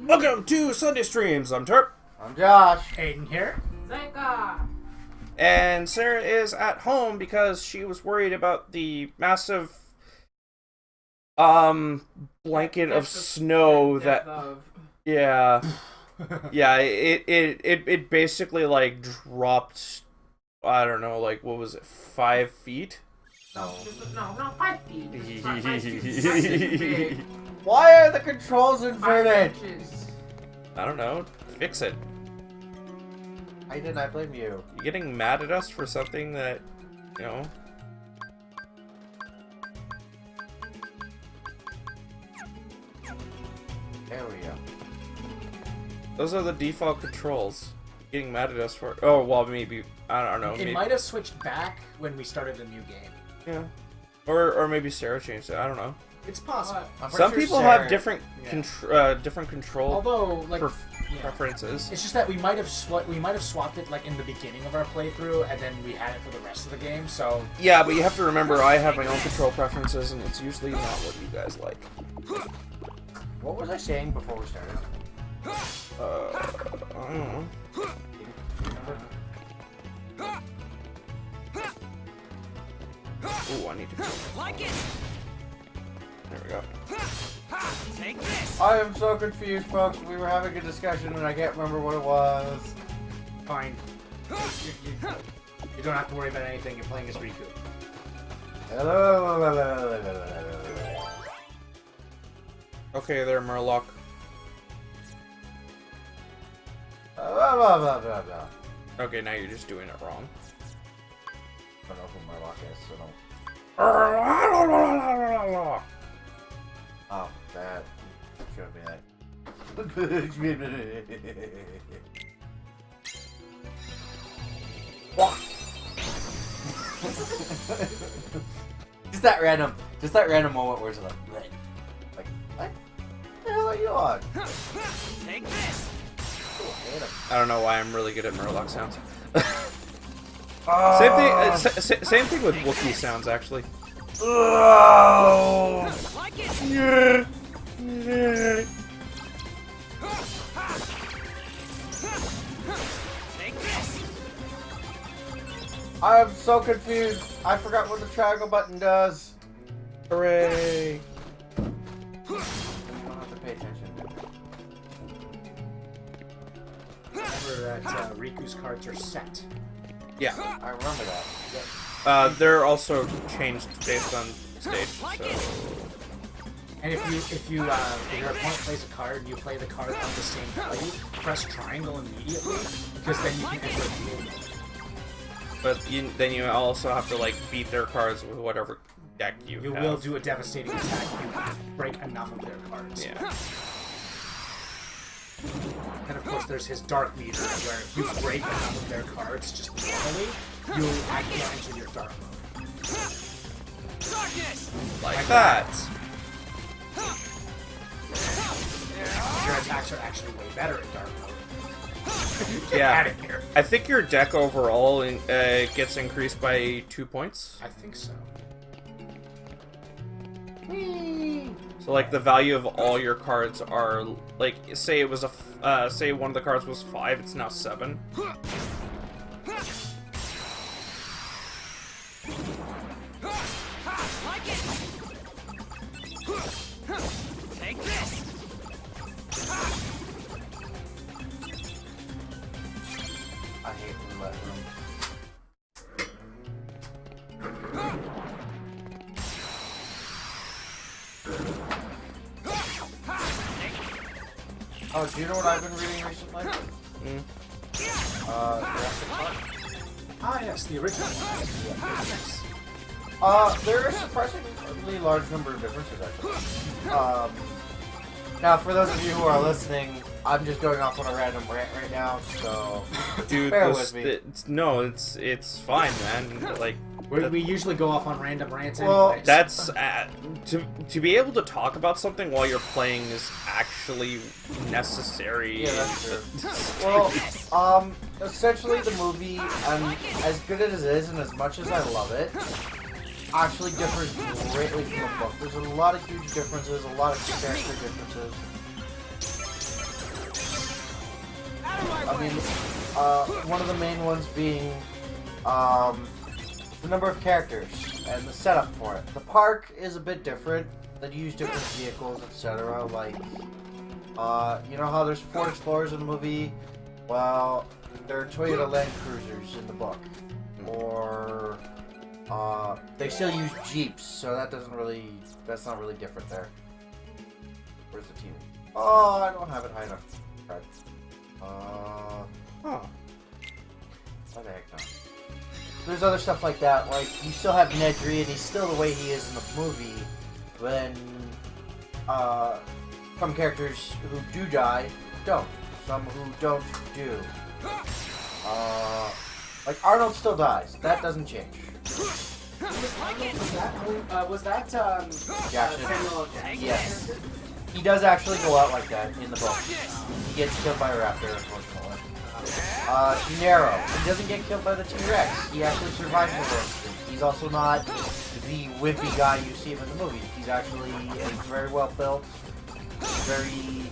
Welcome to Sunday Streams. I'm Terp. I'm Josh. Aiden here. Zeka. And Sarah is at home because she was worried about the massive blanket of snow that yeah it basically like dropped, I don't know, like what was it, 5 feet? No, not 5 feet. It's not 5 feet. It's big. Why are the controls inverted? 5 inches. I don't know. Fix it. I did not blame you. You getting mad at us for something that, you know? There we go. Those are the default controls. Getting mad at us for... Oh, well, maybe... I don't know. It might have switched back when we started a new game. Yeah. Or maybe Sarah changed it. I don't know. It's possible. Some people have different different control Although, like, preferences. it's just that we might have swapped it like in the beginning of our playthrough, and then we had it for the rest of the game. So Yeah, but you have to remember I have my own control preferences, and it's usually not what you guys like. What was I saying before we started? I don't know. Ooh, I need to. Like it. There we go. Take this. I am so confused, folks. We were having a discussion and I can't remember what it was. fine. You don't have to worry about anything. You're playing as Riku. Hello. Okay, there, Murloc. Okay, now you're just doing it wrong. I don't know who my lock is, so don't. Oh, that should be that. just that random moment where it's like, what the hell are you on? Take this. Oh, hit him. I don't know why I'm really good at Murloc sounds. Oh. Same thing with Wookiee sounds, actually. Oh. Like it. Take this. I'm so confused. I forgot what the triangle button does. Hooray! I don't have to pay attention. Remember that Riku's cards are set. Yeah. I remember that. Yep. They're also changed based on stage, so... And if your opponent plays a card and you play the card on the same play, press triangle immediately, because then you can enter the game. But then you also have to, like, beat their cards with whatever deck you have. will do a devastating attack if you break enough of their cards. Yeah. And of course there's his dark meter, where if you break enough of their cards just normally, you'll actually enter your dark mode. Darkness. Like that. Your attacks are actually way better in dark mode. Get Yeah. out of here. I think your deck overall gets increased by 2 points. I think so. So, like, the value of all your cards are, like, say it was say one of the cards was 5, it's now 7. Like it. Take this. I hate roulette room. Oh, do you know what I've been reading recently? Jurassic Park. Ah, yes, the original one. There are a surprisingly large number of differences, actually. Now, for those of you who are listening, I'm just going off on a random rant right now, so Dude, bear with me. it's fine, man. Like, We usually go off on random rants Well, anyways. that's to be able to talk about something while you're playing is actually necessary. Yeah, that's true. Well, essentially the movie, as good as it is and as much as I love it, actually differs greatly from the book. There's a lot of huge differences, a lot of character differences. I mean, one of the main ones being the number of characters and the setup for it. The park is a bit different. They use different vehicles, etc. Like, you know how there's Ford Explorers in the movie? Well, there are Toyota Land Cruisers in the book. Or, they still use Jeeps, so that's not really different there. Where's the TV? Oh, I don't have it high enough. Right. Huh. What the heck, no. There's other stuff like that, like, you still have Nedry, and he's still the way he is in the movie, when, some characters who do die, don't. Some who don't, do. Like, Arnold still dies. That doesn't change. Was that Jackson? Samuel Jackson? Yes. He does actually go out like that in the book. He gets killed by a raptor, unfortunately. Nero. He doesn't get killed by the T-Rex. He actually survives the incident. He's also not the wimpy guy you see him in the movie. He's actually a very well built, very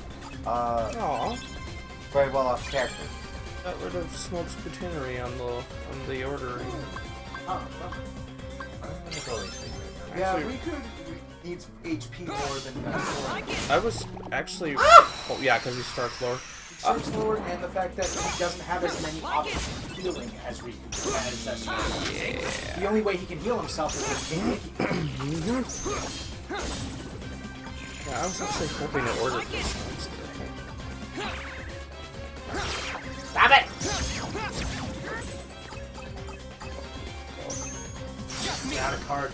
very well off character. Got rid of Smoke's paternity on the ordering. Oh, well. I'm gonna go these things right now. Yeah, Actually- Riku needs HP more than Sora. I was actually... Oh, yeah, because he starts lower. Starts lower, and the fact that he doesn't have as many options of healing as Riku does. Yeah. The only way he can heal himself is with Genki. Yeah, I was actually hoping to order this one. Stop it! Out of card.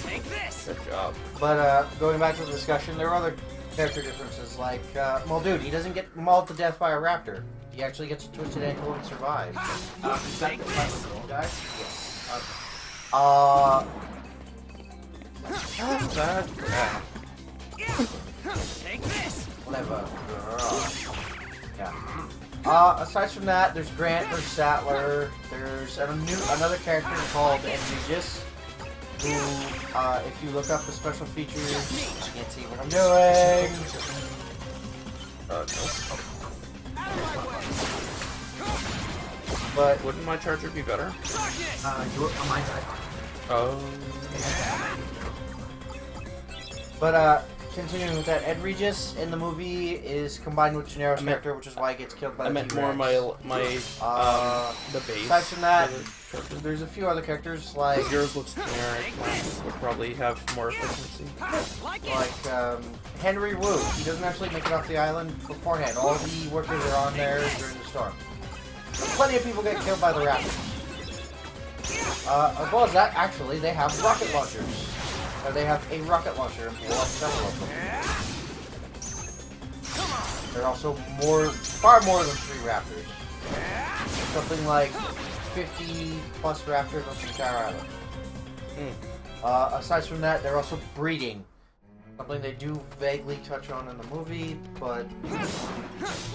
Take this. Good job. But, going back to the discussion, there are other character differences, like, well, dude, he doesn't get mauled to death by a raptor. He actually gets a twisted ankle and survives. Is that the final girl guy? Yes. Take this. Whatever. Yeah. Aside from that, there's Grant, there's Sattler, there's another character called Enregis, who, if you look up the special features, I can't see what I'm doing. No. But Wouldn't my charger be better? Your my side. Oh. But continuing with that, Ed Regis in the movie is combined with Gennaro's character, which is why he gets killed by I the meant T-Rex. more the base. Aside from that, for the charger. there's a few other characters like Yours looks generic. Mine would probably have more efficiency. Henry Wu. He doesn't actually make it off the island beforehand. All the workers are on there during the storm. Plenty of people get killed by the raptors. As well as that, actually, they have rocket launchers. They have a rocket launcher and blow up several of them. There are also far more than 3 raptors. Something like 50 plus raptors on the entire island. Aside from that, they're also breeding. Something they do vaguely touch on in the movie, but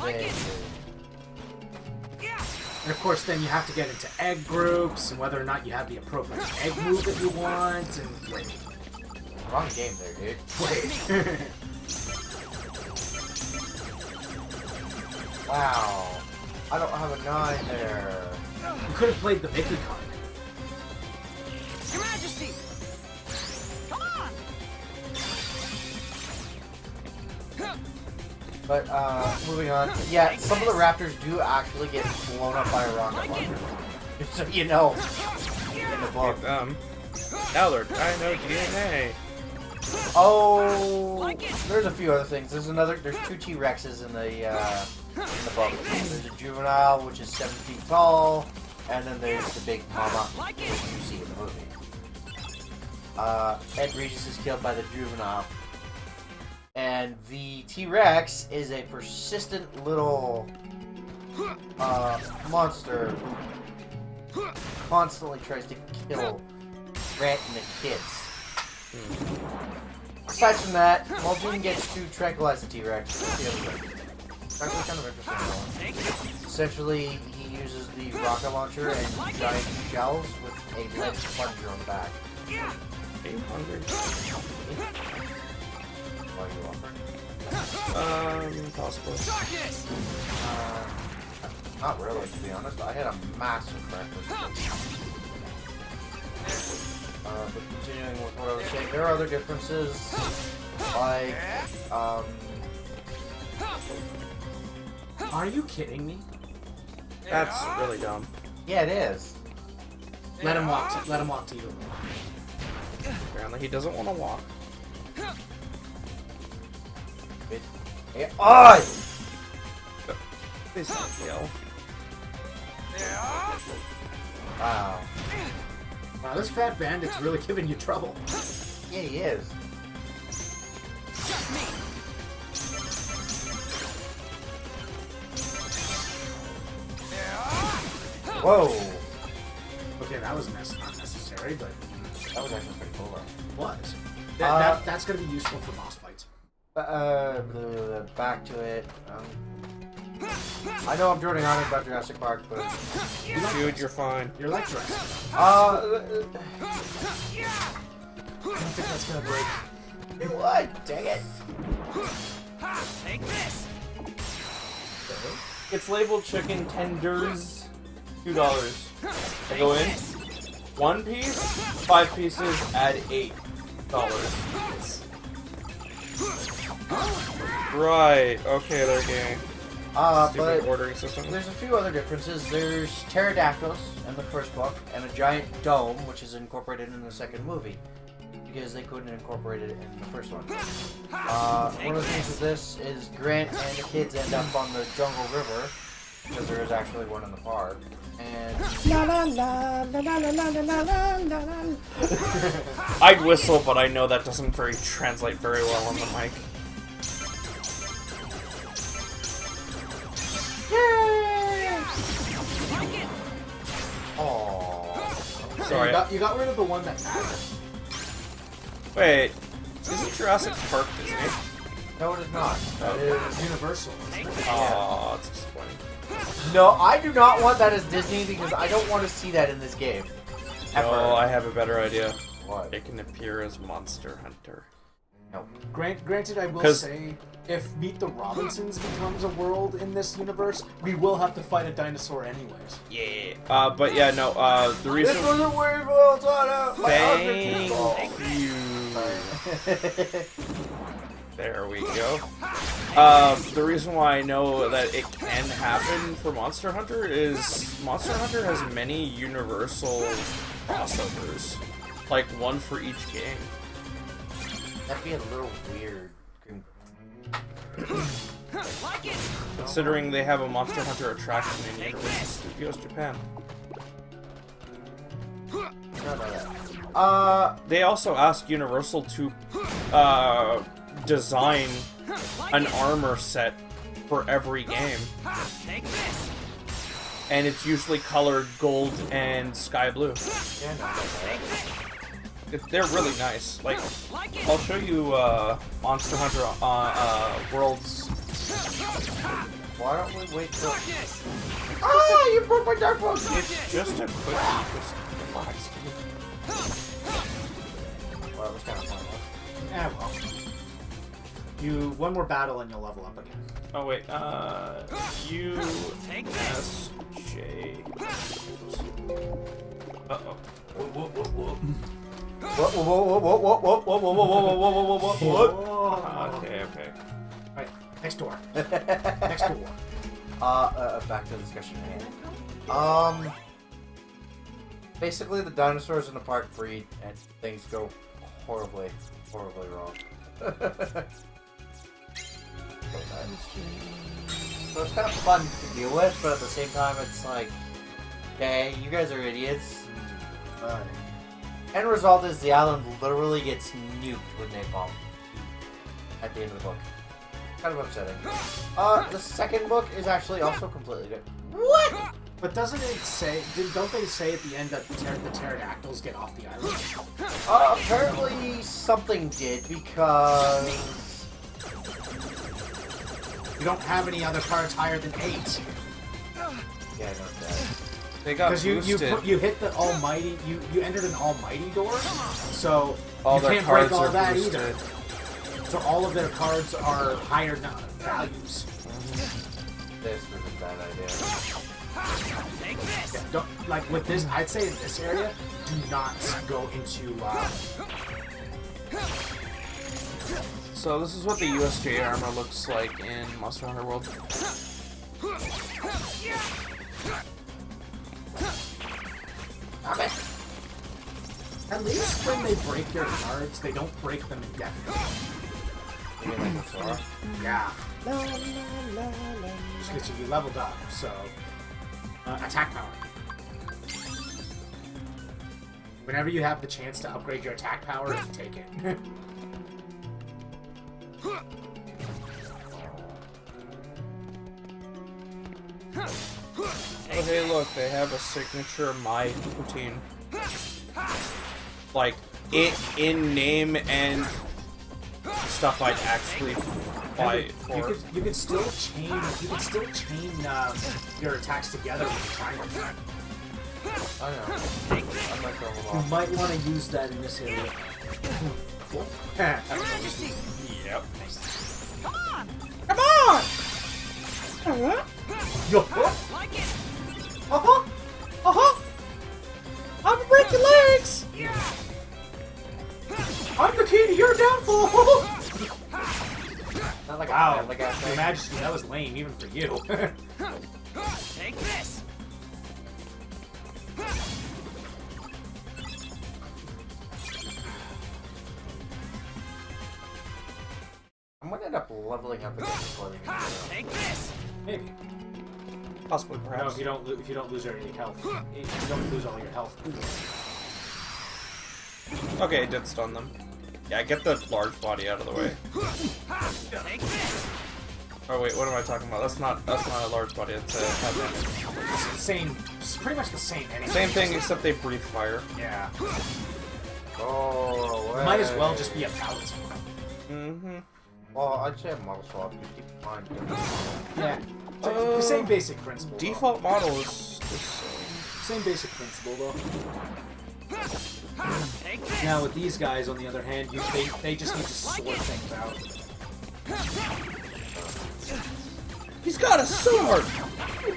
vaguely. And of course, then you have to get into egg groups and whether or not you have the appropriate egg move that you want. And wait, Wrong game there, dude. wait. Wow. I don't have a 9 there. You could have played the Mickey card. Your Majesty. Come on. But, moving on. Yeah, some of the raptors do actually get blown up by a rocket launcher. Just so you know. In the book. Now they're dino DNA. Oh, there's a few other things. There's 2 T-Rexes in the book. There's a juvenile, which is 7 feet tall, and then there's the big mama, which you see in the movie. Ed Regis is killed by the juvenile. And the T-Rex is a persistent little monster who constantly tries to kill Grant and the kids. Aside from that, Muldoon gets to tranquilize the T-Rex. It's actually kind of interesting. Essentially, he uses the rocket launcher and giant shells with a lead plunger on the back. 800. What are you offering? Possibly. Darkness! Not really, to be honest. I had a massive breakfast. But continuing with what I was saying, there are other differences, like, Are you kidding me? That's really dumb. yeah, it is. Let him walk. Let him walk to you. Apparently he doesn't want to walk. Hey, oi! Please don't yell. Wow. Wow, this fat bandit's really giving you trouble. Yeah, he is. Just me! Whoa! Okay, that was unnecessary, but That was actually pretty cool, though. was. That's gonna be useful for boss fights. Back to it. I know I'm droning on about Jurassic Park, but Dude, you're fine. You're like Jurassic. I I don't think that's gonna break. what? Dang it! Take this! It's labeled chicken tenders, $2. I go in, 1 piece, 5 pieces, add $8. Right, okay, they're gay. Stupid But ordering system. there's a few other differences. There's pterodactyls in the first book, and a giant dome, which is incorporated in the second movie, because they couldn't incorporate it in the first one. One of the things with this is Grant and the kids end up on the Jungle River, because there is actually one in the park, and I'd whistle, but I know that doesn't translate very well on the mic. aww. Sorry. You got rid of the one that mattered. Wait, isn't Jurassic Park Disney? No, it is not. That is Universal. Aw, it's disappointing. no. I do not want that as Disney because I don't want to see that in this game. Ever. No, I have a better idea. What? It can appear as Monster Hunter. No. Granted, I will 'Cause- say, if Meet the Robinsons becomes a world in this universe, we will have to fight a dinosaur anyways. Yeah. But yeah, no, the reason... This was a weird world thought out. My Thank outfit is you. cool. There we go. The reason why I know that it can happen for Monster Hunter is Monster Hunter has many universal crossovers. Like, one for each game. That'd be a little weird. Like it! Considering they have a Monster Hunter attraction in Universal Studios Japan. They also asked Universal to design an armor set for every game. Take this! And it's usually colored gold and sky blue. Yeah, no, They're really nice. Like, Like it! I'll show you Monster Hunter Worlds. why don't we wait till... Darkness! Ah, you broke my dark book! It's just a quickie. Just relax. Well, that was kind of fun, Eh, well. One more battle and you'll level up again. Oh wait, U Take S J. Uh oh. What? Okay. Alright, next door. Next door. Back to the discussion at hand. Basically the dinosaurs in the park breed and things go horribly wrong. So it's kind of fun to deal with, but at the same time it's like, okay, you guys are idiots. End result is the island literally gets nuked with napalm at the end of the book. Kind of upsetting. The second book is actually also completely good. What? But doesn't it say, don't they say at the end that the pterodactyls get off the island? Apparently something did because... You don't have any other cards higher than 8. Yeah, I know that. They got Because boosted. you hit the almighty, you entered an almighty door, so All you their can't cards break all are that boosted. either. So all of their cards are higher values. This is a bad idea. Take this. Yeah, don't, like with this, I'd say in this area, do not go into. So this is what the USJ armor looks like in Monster Hunter World. At least when they break their cards, they don't break them indefinitely. You mean like Sora? Yeah. Just because you leveled up, so attack power. Whenever you have the chance to upgrade your attack power, you take it. Oh, hey, look, they have a signature My routine. Like, in name and stuff I'd actually fight for. You could still chain. You could still chain your attacks together with the triangle. I know. I might throw them You off. might want to use that in this area. Yep. Come on. Come on! Yo. Like it. Uh-huh! Uh-huh! I'm gonna break your legs! I'm the key to your downfall! Not like Wow, a like a Your Majesty, that was lame, even for you. Take this. I'm gonna end up leveling up against floating. Take this. Maybe. Possibly, No, perhaps. if you don't lose any health, if you don't lose all your health. Okay, it did stun them. Yeah, get the large body out of the way. Take this. Oh wait, what am I talking about? That's not a large body, it's a heavy. Same, it's pretty much the same. Anyway. Same thing, except they breathe fire. Yeah. Oh, Might as well just be a balance one. Mm-hmm. Well, I'd say a model swap. You keep in mind. Yeah. The same basic principle. though. Default model is Same basic principle though. Take this. Now with these guys, on the other hand, they just need to sort things out. He's got a sword!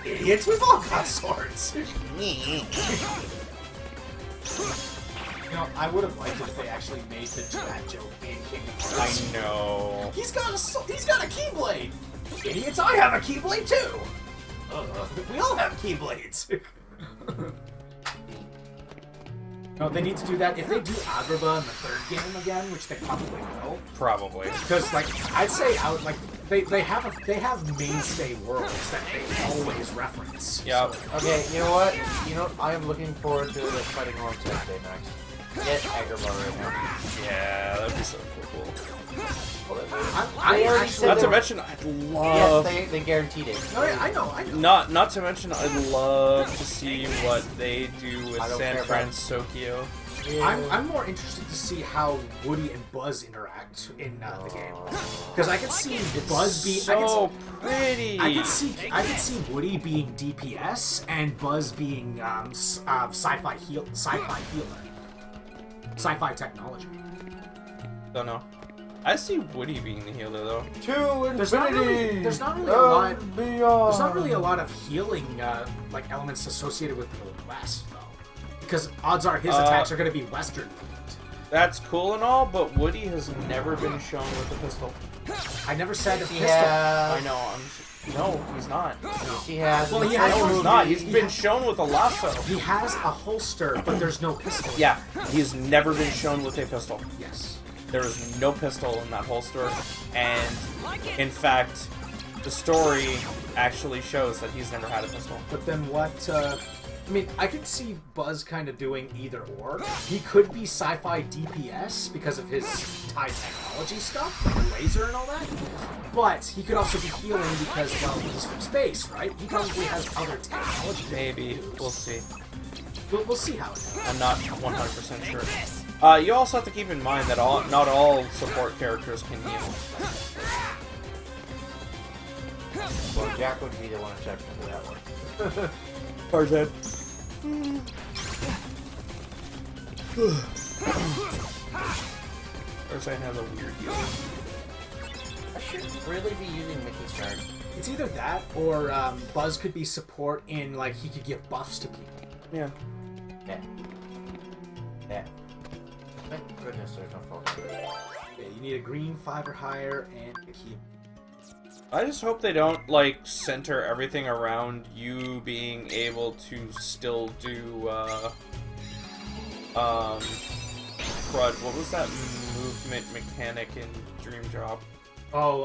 Idiots, we've all got swords. You know, I would have liked it if they actually made that joke in Kingdom I Hearts. know. He's got a keyblade. Idiots, I have a keyblade too. We all have keyblades. No, they need to do that. If they do Agrabah in the third game again, which they probably will, Probably. because like I'd say out like they have mainstay worlds that they always reference. Yep. Okay, you know what? I am looking forward to fighting on Tuesday next. Get Agrabah right now. Yeah, that'd be so cool. I They already actually said Not to they- mention, I'd Yes, love... they guaranteed it. No, I know. Not to mention, I'd love to see what they do with I don't San care about- Fransokyo. I'm more interested to see how Woody and Buzz interact in the game, because I could see Buzz be So pretty. I could see Woody being DPS and Buzz being sci-fi healer, sci-fi technology. Don't know. I see Woody being the healer though. To There's not really a lot. There's not really a lot of healing like elements associated with the Old West though, because odds are his attacks are going to be Western themed. That's cool and all, but Woody has never been shown with a pistol. I never said a pistol. I know. No, he's not. He has. Well, in the he has first one. He's movie- not. He's been shown with a lasso. He has a holster, but there's no pistol. Yeah, he's never been shown with a pistol. Yes. There is no pistol in that holster, and Like it. in fact, the story actually shows that he's never had a pistol. But then what? I mean, I could see Buzz kind of doing either or. He could be sci-fi DPS because of his high technology stuff, like the laser and all that. But he could also be healing because, well, he's from space, right? He probably has other technology. Maybe. We'll see. We'll see how it goes. I'm not 100% Take sure. this. You also have to keep in mind that not all support characters can heal. Well, Jack would be the one to check into that one. Tarzan. Tarzan has a weird heal. should really be using Mickey's card. It's either that or Buzz could be support in like he could give buffs to people. Yeah. Yeah. Yeah. Thank goodness there's no focus. Yeah, you need a green 5 or higher and a key. I just hope they don't, like, center everything around you being able to still do, crud. What was that movement mechanic in Dream Job? Oh,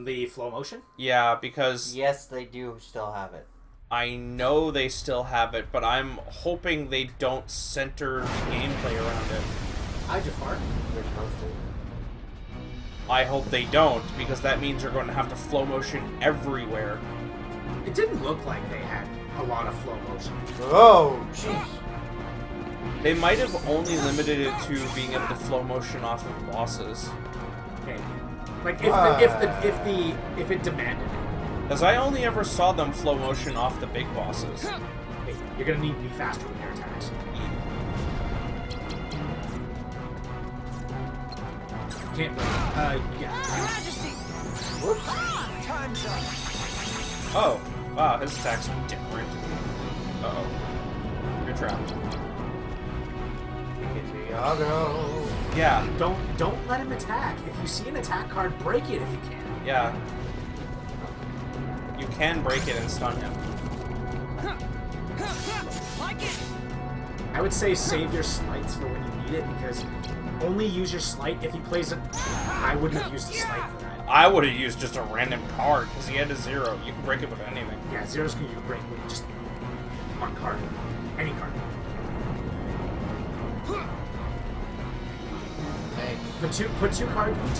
the flow motion? Yeah, because Yes, they do still have it. I know they still have it, but I'm hoping they don't center the gameplay around it. Hi, Jafar. They're supposed to. I hope they don't, because that means you're going to have to flow motion everywhere. It didn't look like they had a lot of flow motion. Oh, jeez. They might have only limited it to being able to flow motion off of bosses. Okay. Like if it demanded it. Because I only ever saw them flow motion off the big bosses. Hey, you're gonna need to be faster with your attacks. Can't. Yeah. Majesty. Whoops. Time's up. Oh, wow, his attacks are different. Uh-oh. You're trapped. Iago. Yeah, Don't let him attack. If you see an attack card, break it if you can. yeah. You can break it and stun him. Like it. I would say save your slights for when you need it because only use your slight if he plays it. I wouldn't have used a slight for that. I would have used just a random card, because he had a 0. You can break it with anything. Yeah, zeros can you break with just one card, any card. Hey. Put two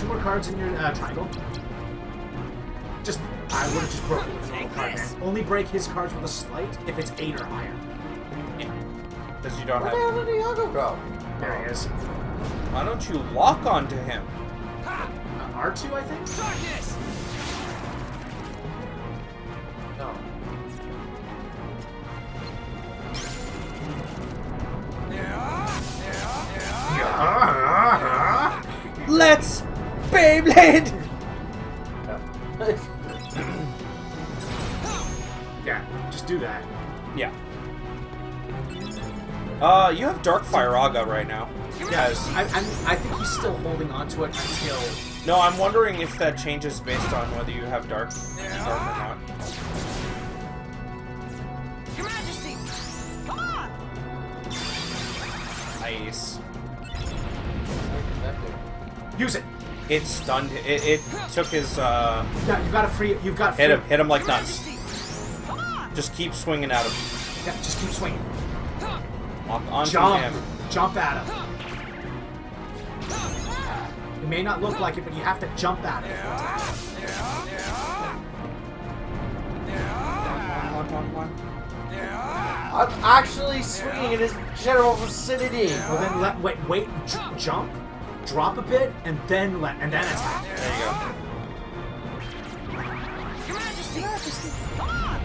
more cards in your triangle. Just I would have just broken it with a normal Take card. this. Man. Only break his cards with a slight if it's 8 or higher. Because you don't Where the have... hell did Iago go? There he is. Why don't you lock onto him? R2, I think. Darkness. No. Let's Beyblade! Yeah, just do that. Yeah. You have Darkfire Aga right now. Yes, I think he's still holding on to it until. No, I'm wondering if that changes based on whether you have Dark or not. Your Majesty. Come on. Nice. Use it. It stunned. It took his. Yeah, you've got to free it. You've got. Hit him. Hit him like nuts. Majesty. Come on. Just keep swinging at him. Yeah, just keep swinging. Lock onto Jump. him. Jump at him. It may not look like it, but you have to jump at him. Come on. I'm actually swinging in his general vicinity. Well, then wait, jump, drop a bit, and then attack. There you go. Your Majesty. Come on.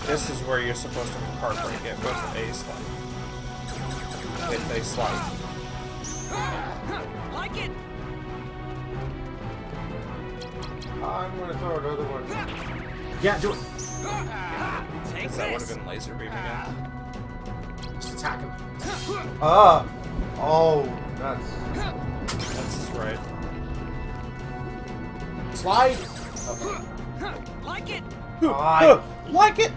This is where you're supposed to card break it with a slide. With a slide. Like it. I'm gonna throw another one. Yeah, do it. Take Because that would this. have been laser beam again. Just attack him. Oh, nuts. That's right. Slide. Like it. Like it!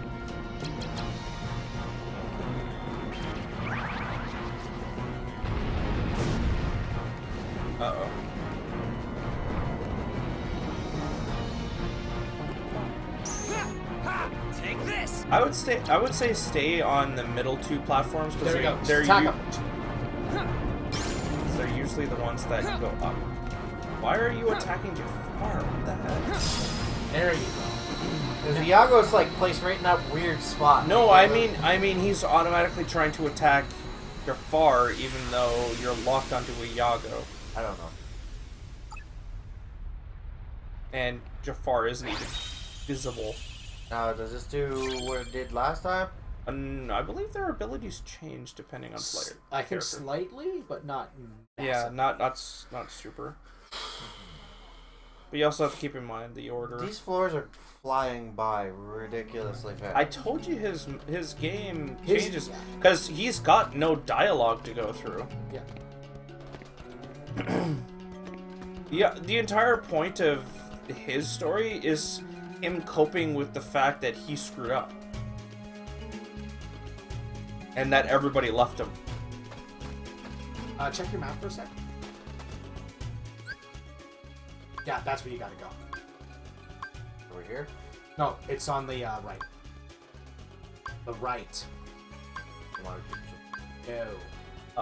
Uh-oh. Take this. I would say stay on the middle 2 platforms because There we go. they're, Attack him. they're usually the ones that go up. Why are you attacking Jafar? What the heck? There you go. Because Iago's like placed right in that weird spot. No, I mean he's automatically trying to attack Jafar even though you're locked onto a Iago. I don't know. And Jafar isn't even visible. Now, does this do what it did last time? I believe their abilities change depending on player. I think character. slightly, but not. Yeah, massive. not super. But you also have to keep in mind the order. These floors are flying by ridiculously fast. I told you his game His- changes because he's got no dialogue to go through. Yeah. Yeah, the entire point of his story is him coping with the fact that he screwed up. And that everybody left him. Check your map for a sec. Yeah, that's where you gotta go. Over here? No, it's on the right. The right. Come on, No.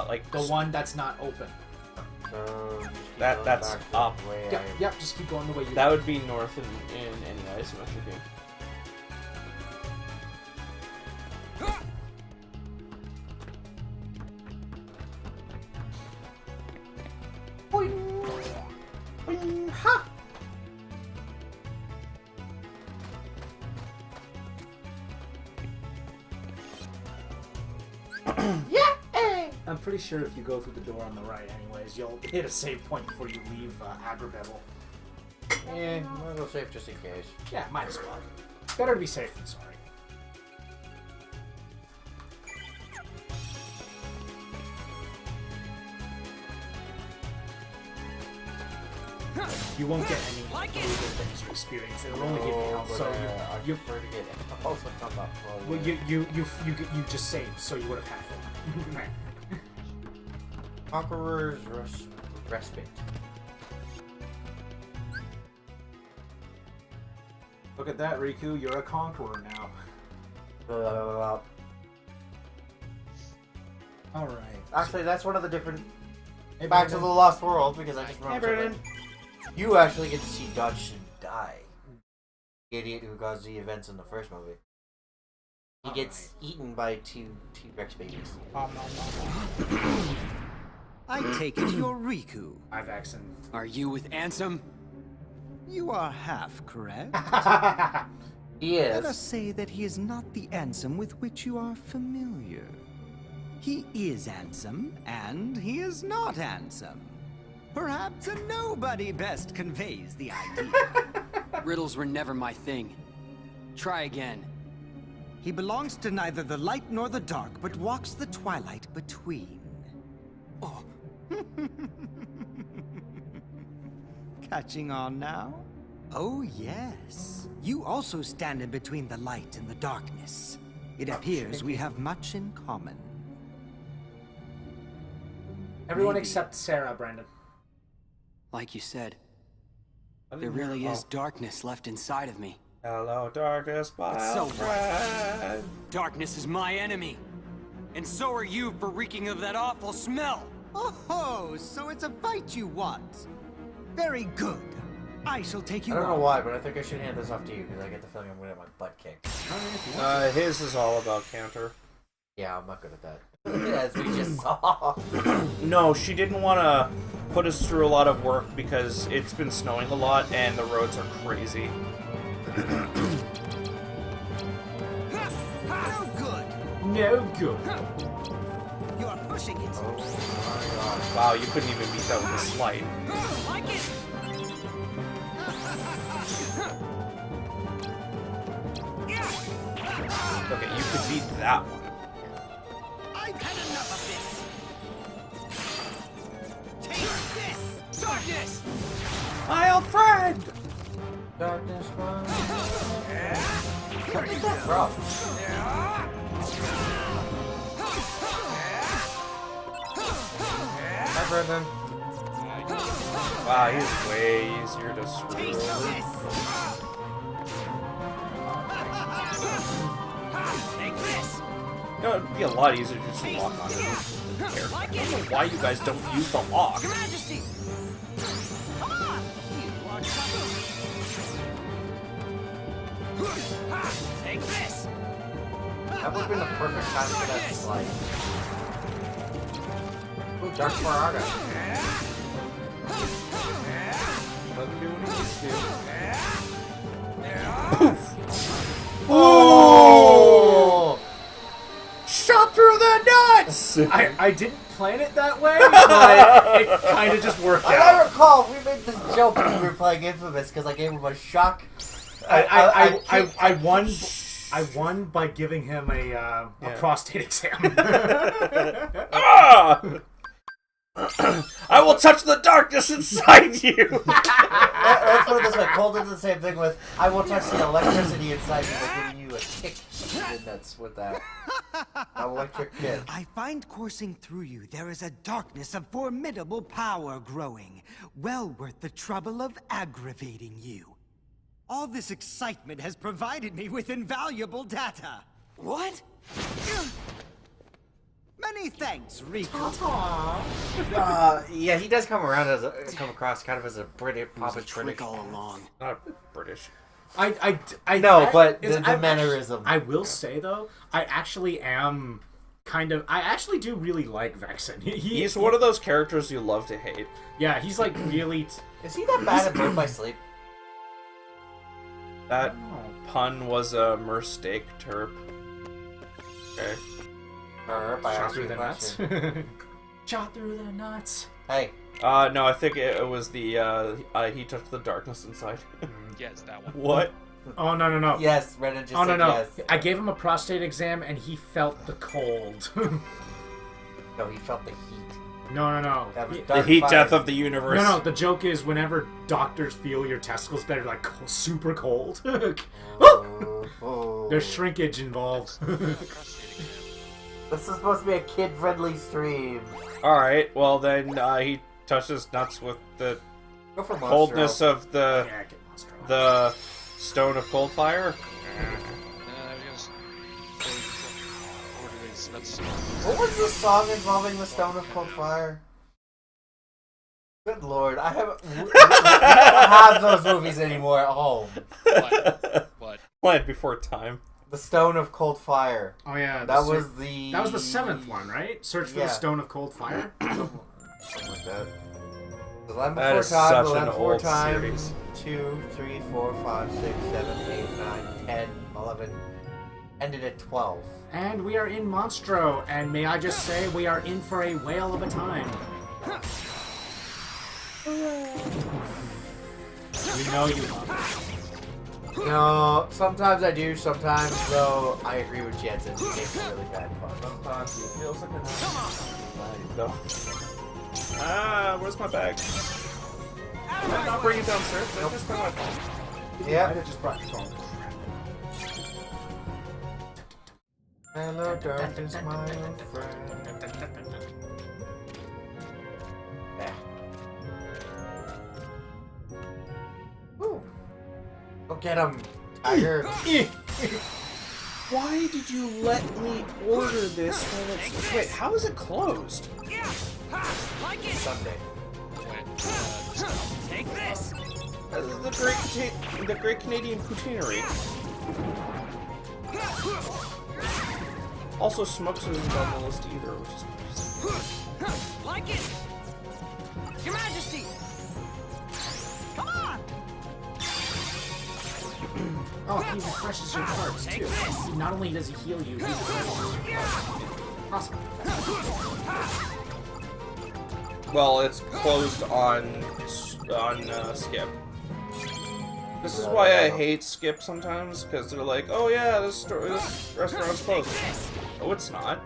Like The one that's not open. so just keep That- going that's back the up. way Yep, I- yep, just keep going the way you that would be north in any isometric game. Boing, ha! I'm pretty sure if you go through the door on the right anyways, you'll hit a save point before you leave Agrabibble. Yeah, might as well save just in case. Yeah, might as well. Better to be safe than sorry. You won't get any Like it. illegal things to experience. It'll only give you health. but So I you prefer to get also from that floor. well, you just saved, so you would have had fun. Conqueror's Respite. Look at that, Riku. You're a conqueror now. All right. Actually, that's one of the different. Hey, Back to the Brandon. Lost World because I just Hey, remembered Brandon. something. You actually get to see Dodge die. The idiot who caused the events in the first movie. He gets eaten by two T-Rex babies. I take it you're Riku. I've accent. Are you with Ansem? You are half correct. He Let us is. say that he is not the Ansem with which you are familiar. He is Ansem, and he is not Ansem. Perhaps a nobody best conveys the idea. Riddles were never my thing. Try again. He belongs to neither the light nor the dark, but walks the twilight between. Oh. Catching on now? Oh, yes. You also stand in between the light and the darkness. It appears we have much in common. Everyone Maybe. except Sarah, Brandon. Like you said, I there didn't hear- really is oh. darkness left inside of me. Hello, darkness, my It's so old friend. Darkness is my enemy. And so are you for reeking of that awful smell. Oh, so it's a fight you want. Very good. I shall take you I don't know on. why, but I think I should hand this off to you because I get the feeling I'm gonna get my butt kicked. His is all about counter. Yeah, I'm not good at that. As we just saw. No, she didn't want to put us through a lot of work because it's been snowing a lot and the roads are crazy. No good. No good. You are pushing it. Oh my god. Wow, you couldn't even beat that with a slide. Like it. Okay, you could beat that one. I've had enough of this. Take this. Darkness! My old friend! Darkness, my What is that from? Hi, Brendan. Wow, he's way easier to screw. Take this. You know, it'd be a lot easier to just walk on it. I don't know why you guys don't use the lock. Your Majesty. Take this. That would have been the perfect time for that slide. Ooh, Dark Faraga. Let him do what he needs to do. Oh! I didn't plan it that way, but it kind of just worked I out. recall we made this joke when we were playing Infamous because I gave him a shock. I won by giving him a prostate exam. Ah! I will touch the darkness inside you. Let's put it this way. Cole did the same thing with I will touch the electricity inside you by giving you a kick in the nuts with that. An electric kick. I find coursing through you there is a darkness of formidable power growing, well worth the trouble of aggravating you. All this excitement has provided me with invaluable data. What? Many thanks, Rico. Yeah, he does come across kind of as a British pompous British. all along. Not British. I No, but the I'm mannerism. I will say though, I actually am I actually do really like Vexen. He's one of those characters you love to hate. Yeah, he's like really. Is he that bad at Birth by Sleep? That pun was a mistake, Terp. Okay. Shot through the nuts. Shot through the nuts. Hey. No, I think it was the, he touched the darkness inside. Yes, that one. What? Oh, no. Yes, Renan just Oh, no. yes. I gave him a prostate exam and he felt the cold. No, he felt the heat. No. That was The dark heat fire. death of the universe. No, the joke is whenever doctors feel your testicles they're like super cold. Oh. There's shrinkage involved. This is supposed to be a kid-friendly stream. Alright, well then, he touched his nuts with the Go for Monstro. coldness of the Yeah, get Monstro. the stone of cold fire. What was the song involving the Stone of Cold Fire? Good lord, I haven't. We don't have those movies anymore at home. What? Land before time. The Stone of Cold Fire. Oh yeah, That was the 7th one, right? Search for the Stone of Cold Fire. Something like that. The Land That Before is Time, such The Land an Before old Time, series. 2, 3, 4, 5, 6, 7, 8, 9, 10, 11, ended at 12. And we are in Monstro, and may I just say, we are in for a whale of a time. We know you love it. No, sometimes I do, sometimes, though, I agree with Jensen. It makes it really bad fun. Sometimes it feels like a no. Ah, where's my bag? Did I not bring it downstairs? Did I just bring my phone? Yeah. I just brought your phone. Hello, darkness, my old friend. Yeah. Ooh. Go get him, Tiger. Why did you let me order this when it's... Wait, how is it closed? Like it. Sunday. Take this. The Great Canadian Poutineery. Also, Smokes isn't on the list either, which is... Like it. Your Majesty. Come on. Oh, he refreshes your cards too. Not only does he heal you, he refreshes your cards. Awesome. Well, it's closed on Skip. This is why I hate Skip sometimes, because they're like, oh yeah, this restaurant's closed. Oh, it's not.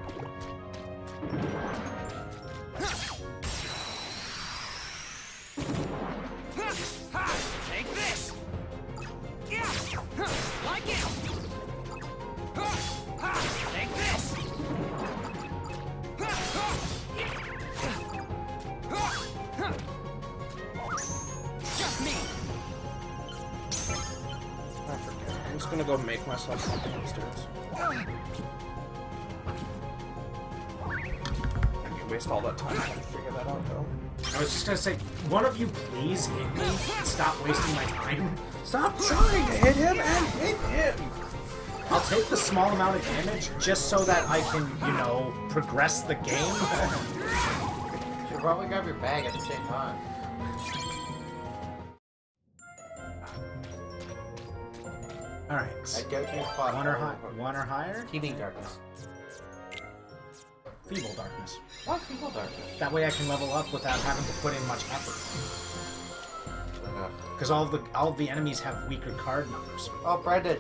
Take this. Like it. Take this. Just me. I forget. I'm just gonna go make myself something upstairs. You waste all that time trying to figure that out, though. I was just gonna say, one of you please hit me and stop wasting my time. Stop trying to hit him and hit him! I'll take the small amount of damage just so that I can, you know, progress the game. You should probably grab your bag at the same time. Alright. I'd go to your spot. One or higher? Teaming darkness. Feeble Darkness. What people darkness? That way I can level up without having to put in much effort. Okay. Because all of the enemies have weaker card numbers. Oh, Brendan.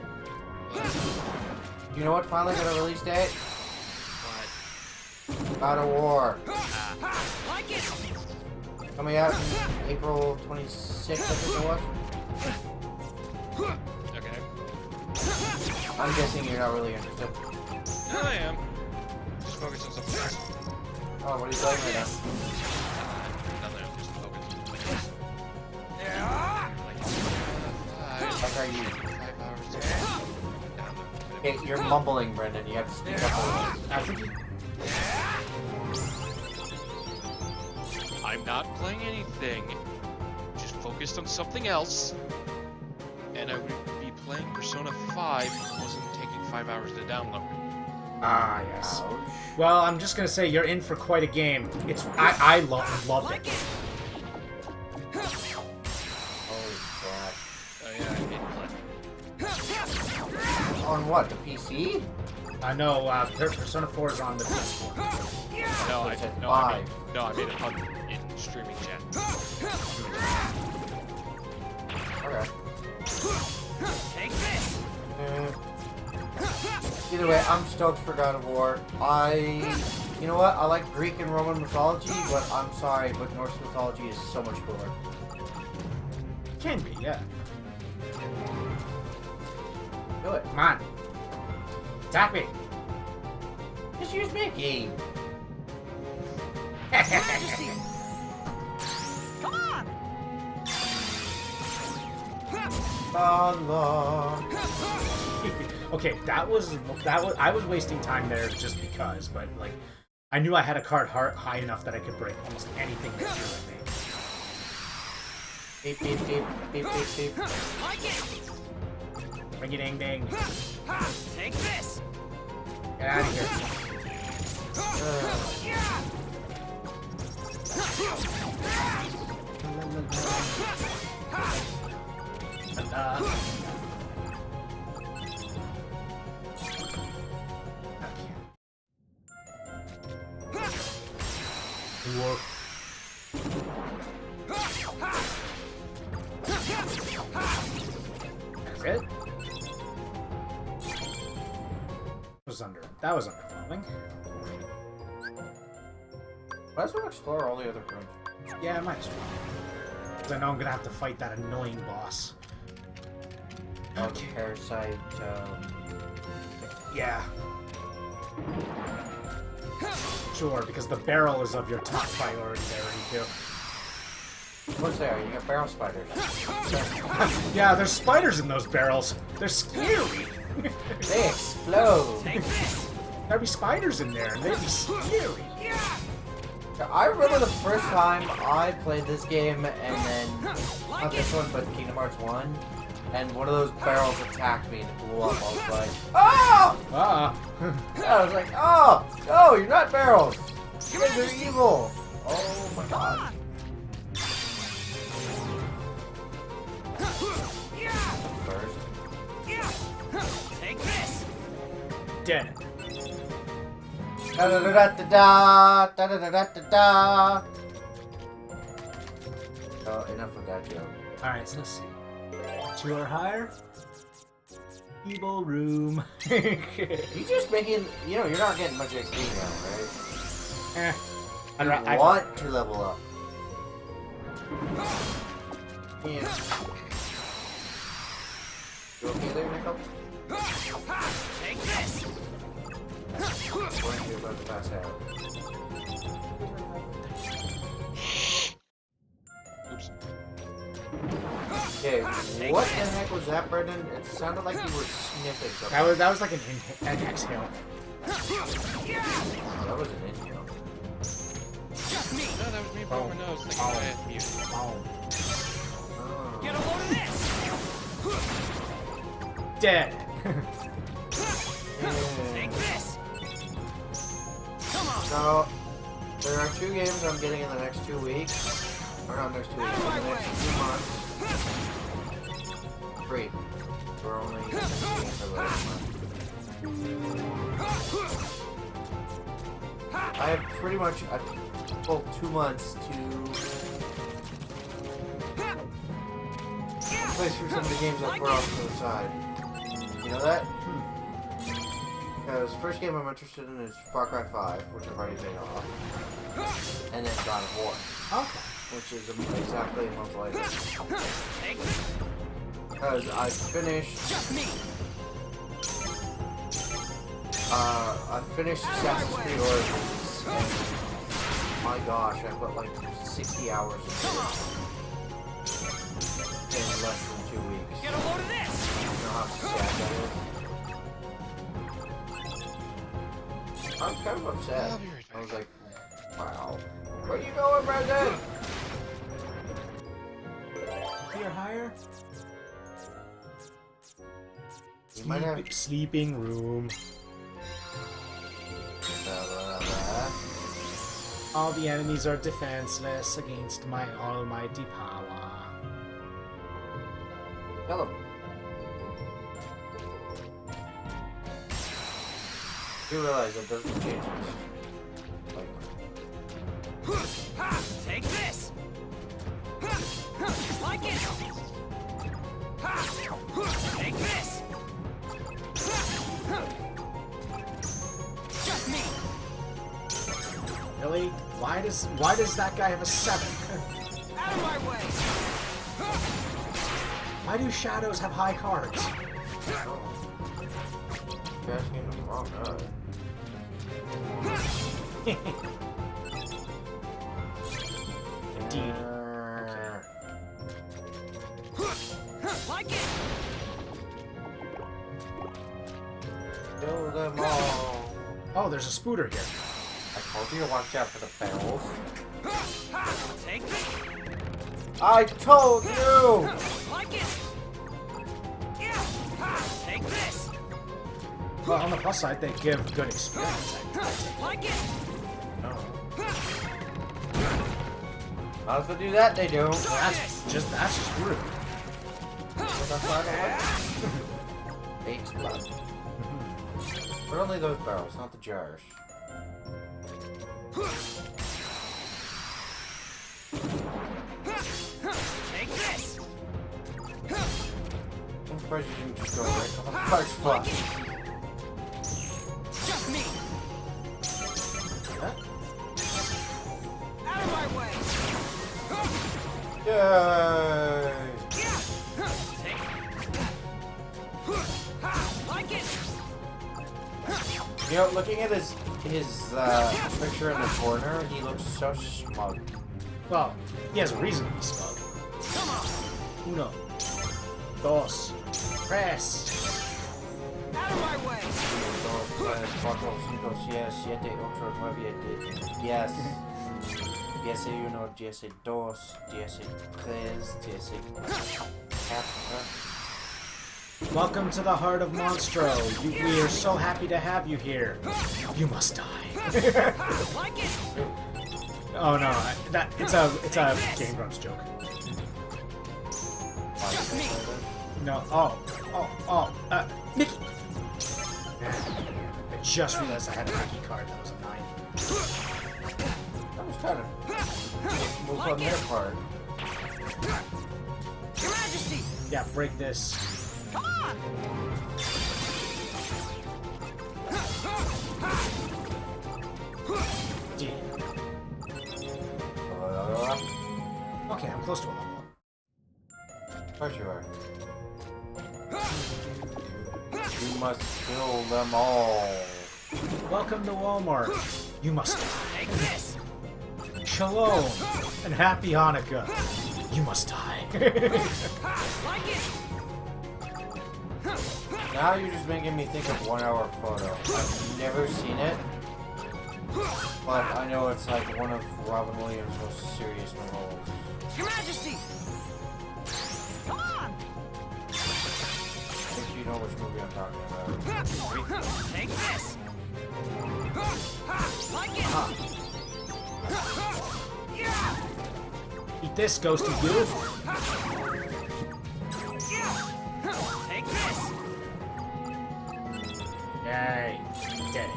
You know what finally got a release date? What? God of War. Like it. Coming out in April 26th, I think it was. Okay. I'm guessing you're not really interested. Yeah, I am. Just focus on something else. Oh, what are you playing right now? Nothing, I'm just focused. Like, are you? 5 hours to Okay, you're mumbling, Brendan. You have to speak up a little. I think I'm not playing anything. Just focused on something else. And I would be playing Persona 5 if it wasn't taking 5 hours to download. Ah, yes. Ouch. Well, I'm just gonna say you're in for quite a game. I loved it. Holy crap. Oh yeah, I did play. On what? The PC? No, Persona 4 is on the PS4. No, It said I 5. made it in streaming chat. Okay. Take this. Either way, I'm stoked for God of War. You know what? I like Greek and Roman mythology, but I'm sorry, but Norse mythology is so much cooler. Can be, yeah. Do it. Come on. Attack me. Just use Mickey. Come on. Allah. Okay, that was I was wasting time there just because, but like I knew I had a card high enough that I could break almost anything that threw at me. Beep, beep, beep, beep, beep, beep. Like it. Ring a ding ding. Take this. Get out of here. Dwarf. That's it. That was underwhelming. Might as well explore all the other rooms. Yeah, I might as well. Because I know I'm gonna have to fight that annoying boss. Oh, the parasite, Yeah. Sure, because the barrel is of your top priority there, too. What's there? You got barrel spiders. Yeah, there's spiders in those barrels. They're scary. They explode. Take this. There'd be spiders in there, and they'd be scary. I remember the first time I played this game, and then, not this one, but Kingdom Hearts 1, and one of those barrels attacked me and it blew up. I was like, oh! Yeah, I was like, oh! No, you're not barrels! You guys are evil! Oh my god. First. Take this. Dead. Da da da da da da da da da da da. Oh, enough of that joke. Alright, so let's see. 2 or higher. Evil room. You just making, you're not getting much XP now, right? You want to level up. Yeah. You okay there, Nico? Take this. When you're about to pass out. Oops. Okay, what the heck was that, Brendan? It sounded like you were sniffing something. That was like an exhale. That was an inhale. No, that was me blowing my nose. Like, oh, I had mute. Oh. Get a load of this. Dead. Take this. Come on. So, there are 2 games I'm getting in the next 2 weeks. Or not next 2 weeks, in the next 2 months. 3. We're only for the last month. I have pretty much 2 months to play through some of the games I put off to the side. You know that? Because the first game I'm interested in is Far Cry 5, which I've already paid off. And then God of War. Okay. Which is exactly a month later. Take this. Because I finished... I finished Assassin's Creed Origins. And my gosh, I put like 60 hours into it. In less than 2 weeks. Get a load of this. You know how sad that is? I'm kind of upset. I'll be right I was back. like, wow. Where you going, Brendan? Here, higher. You might have... Sleeping room. All the enemies are defenseless against my almighty power. Kill him. You realize that doesn't change this. Like, Take this. Like it. Take this. Just me. Really? Why does that guy have a 7? Out of my way. Why do shadows have high cards? you're asking the wrong guy. Indeed. Like it. Kill them all. Oh, there's a spooter here. I told you to watch out for the barrels. Take this. I told you! Like it. Take this. Well, on the plus side, they give good experience. Like it. No. Not if they do that, they do. That's just rude. Baked blood. But only those barrels, not the jars. Take this. I'm surprised you didn't just go right on the parts spot. Just me. Huh? Out of my way. Yay! Take. Like it. You know, looking at his picture in the corner, he looks so smug. Well, he has a reason to be smug. Come on. Uno. Dos. Tres. Out of my way. 2, 3, 4, 5, 6, 7, 8, 9, 10, 11, 10, 11, 12, 13, 14. Welcome to the heart of Monstro. We are so happy to have you here. You must die. Like it. Oh no, it's a Game Grumps joke. Just me. No, Mickey. I just realized I had a Mickey card. That was a 9. That was kind of move on their part. Your Majesty. Yeah, break this. Come on. D. Okay, I'm close to a level. Of course you are. You must kill them all. Welcome to Walmart. You must die. Take this. Shalom and happy Hanukkah. You must die. Like it. Now you're just making me think of 1 Hour Photo. I've never seen it, but I know it's like one of Robin Williams' most serious roles. Your Majesty. Come on. I think you know which movie I'm talking about. Take this. Like it. Eat this, ghosty dude. Take this. Yay. Dead.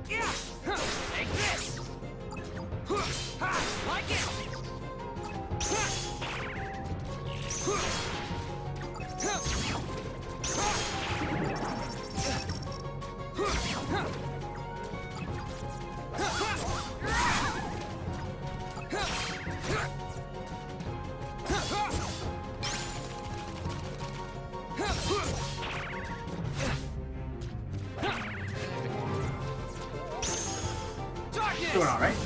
Yeah. Take this. Like it. Doing all right.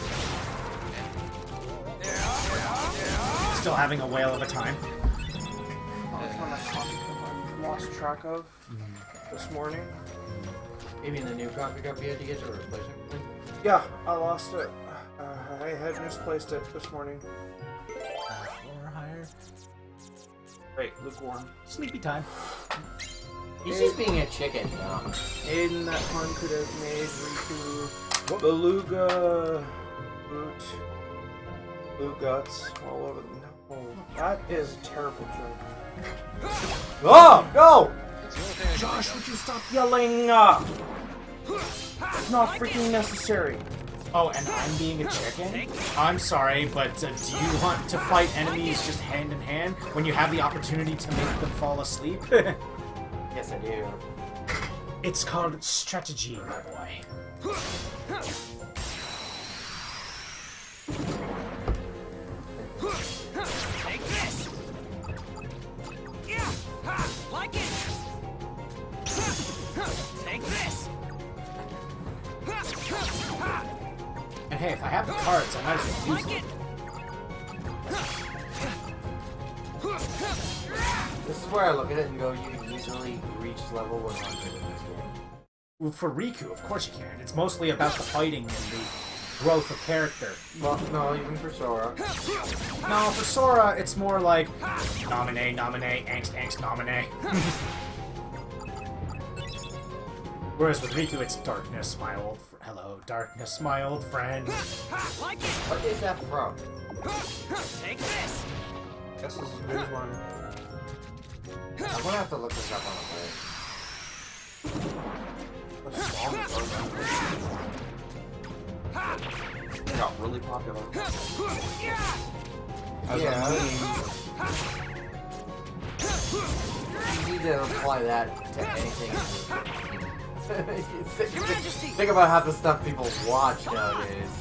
Still having a whale of a time. That's one I lost track of this morning. You mean the new coffee cup you had to get to replace it? Yeah, I lost it. I had misplaced it this morning. Floor higher. Wait, lukewarm. Sleepy time. He's just being a chicken now. Aiden, that pun could have made Riku beluga boot blue guts all over them. No, that is a terrible joke. Oh no! That's the only thing I can Josh, think would you stop yelling? It's not freaking necessary. Oh, and I'm being a chicken? I'm sorry, but do you want to fight enemies just hand in hand when you have the opportunity to make them fall asleep? Yes, I do. It's called strategy, my boy. Take this. Yeah. Like it. Take this. And hey, if I have the cards, I might as well use Like them. it. This is where I look at it and go, you can easily reach level 100 in this game. Well, for Riku, of course you can. It's mostly about the fighting and the growth of character. Well, no, even for Sora. No, for Sora, it's more like nominate, angst, nominate. Whereas with Riku, it's darkness, my old hello, darkness, my old friend. Like it. What is that from? Take this. This is a good one. I'm gonna have to look this up on the way. It got really popular. Yeah. You need to apply that to anything. Your Majesty. Think about half the stuff people watch nowadays.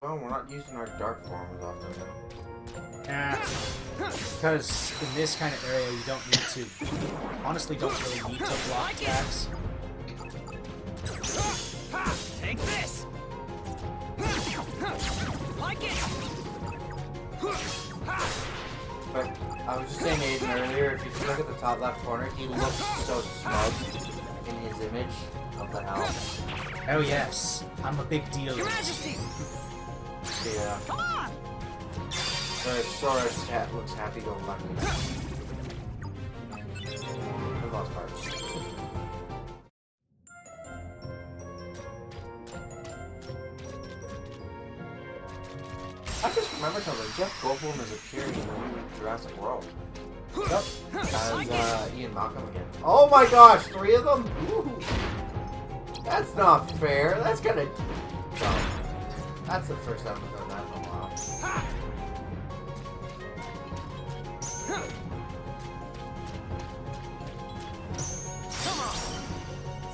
Well, we're not using our dark form as often now. Nah, because in this kind of area, you don't need to. Honestly, don't really need to block attacks. Take this. Like it. But I was just saying to Aiden earlier, if you look at the top left corner, he looks so smug in his image of the house. Oh yes, I'm a big deal. Your Majesty. Yeah. Come on. Whereas Sora's cat looks happy-go-lucky. For the most part. I just remember something. Jeff Goldblum is appearing in the new Jurassic World. Yep. As Ian Malcolm again. Oh my gosh, 3 of them? Ooh. That's not fair. That's gonna... No. That's the first time we've done that in a while.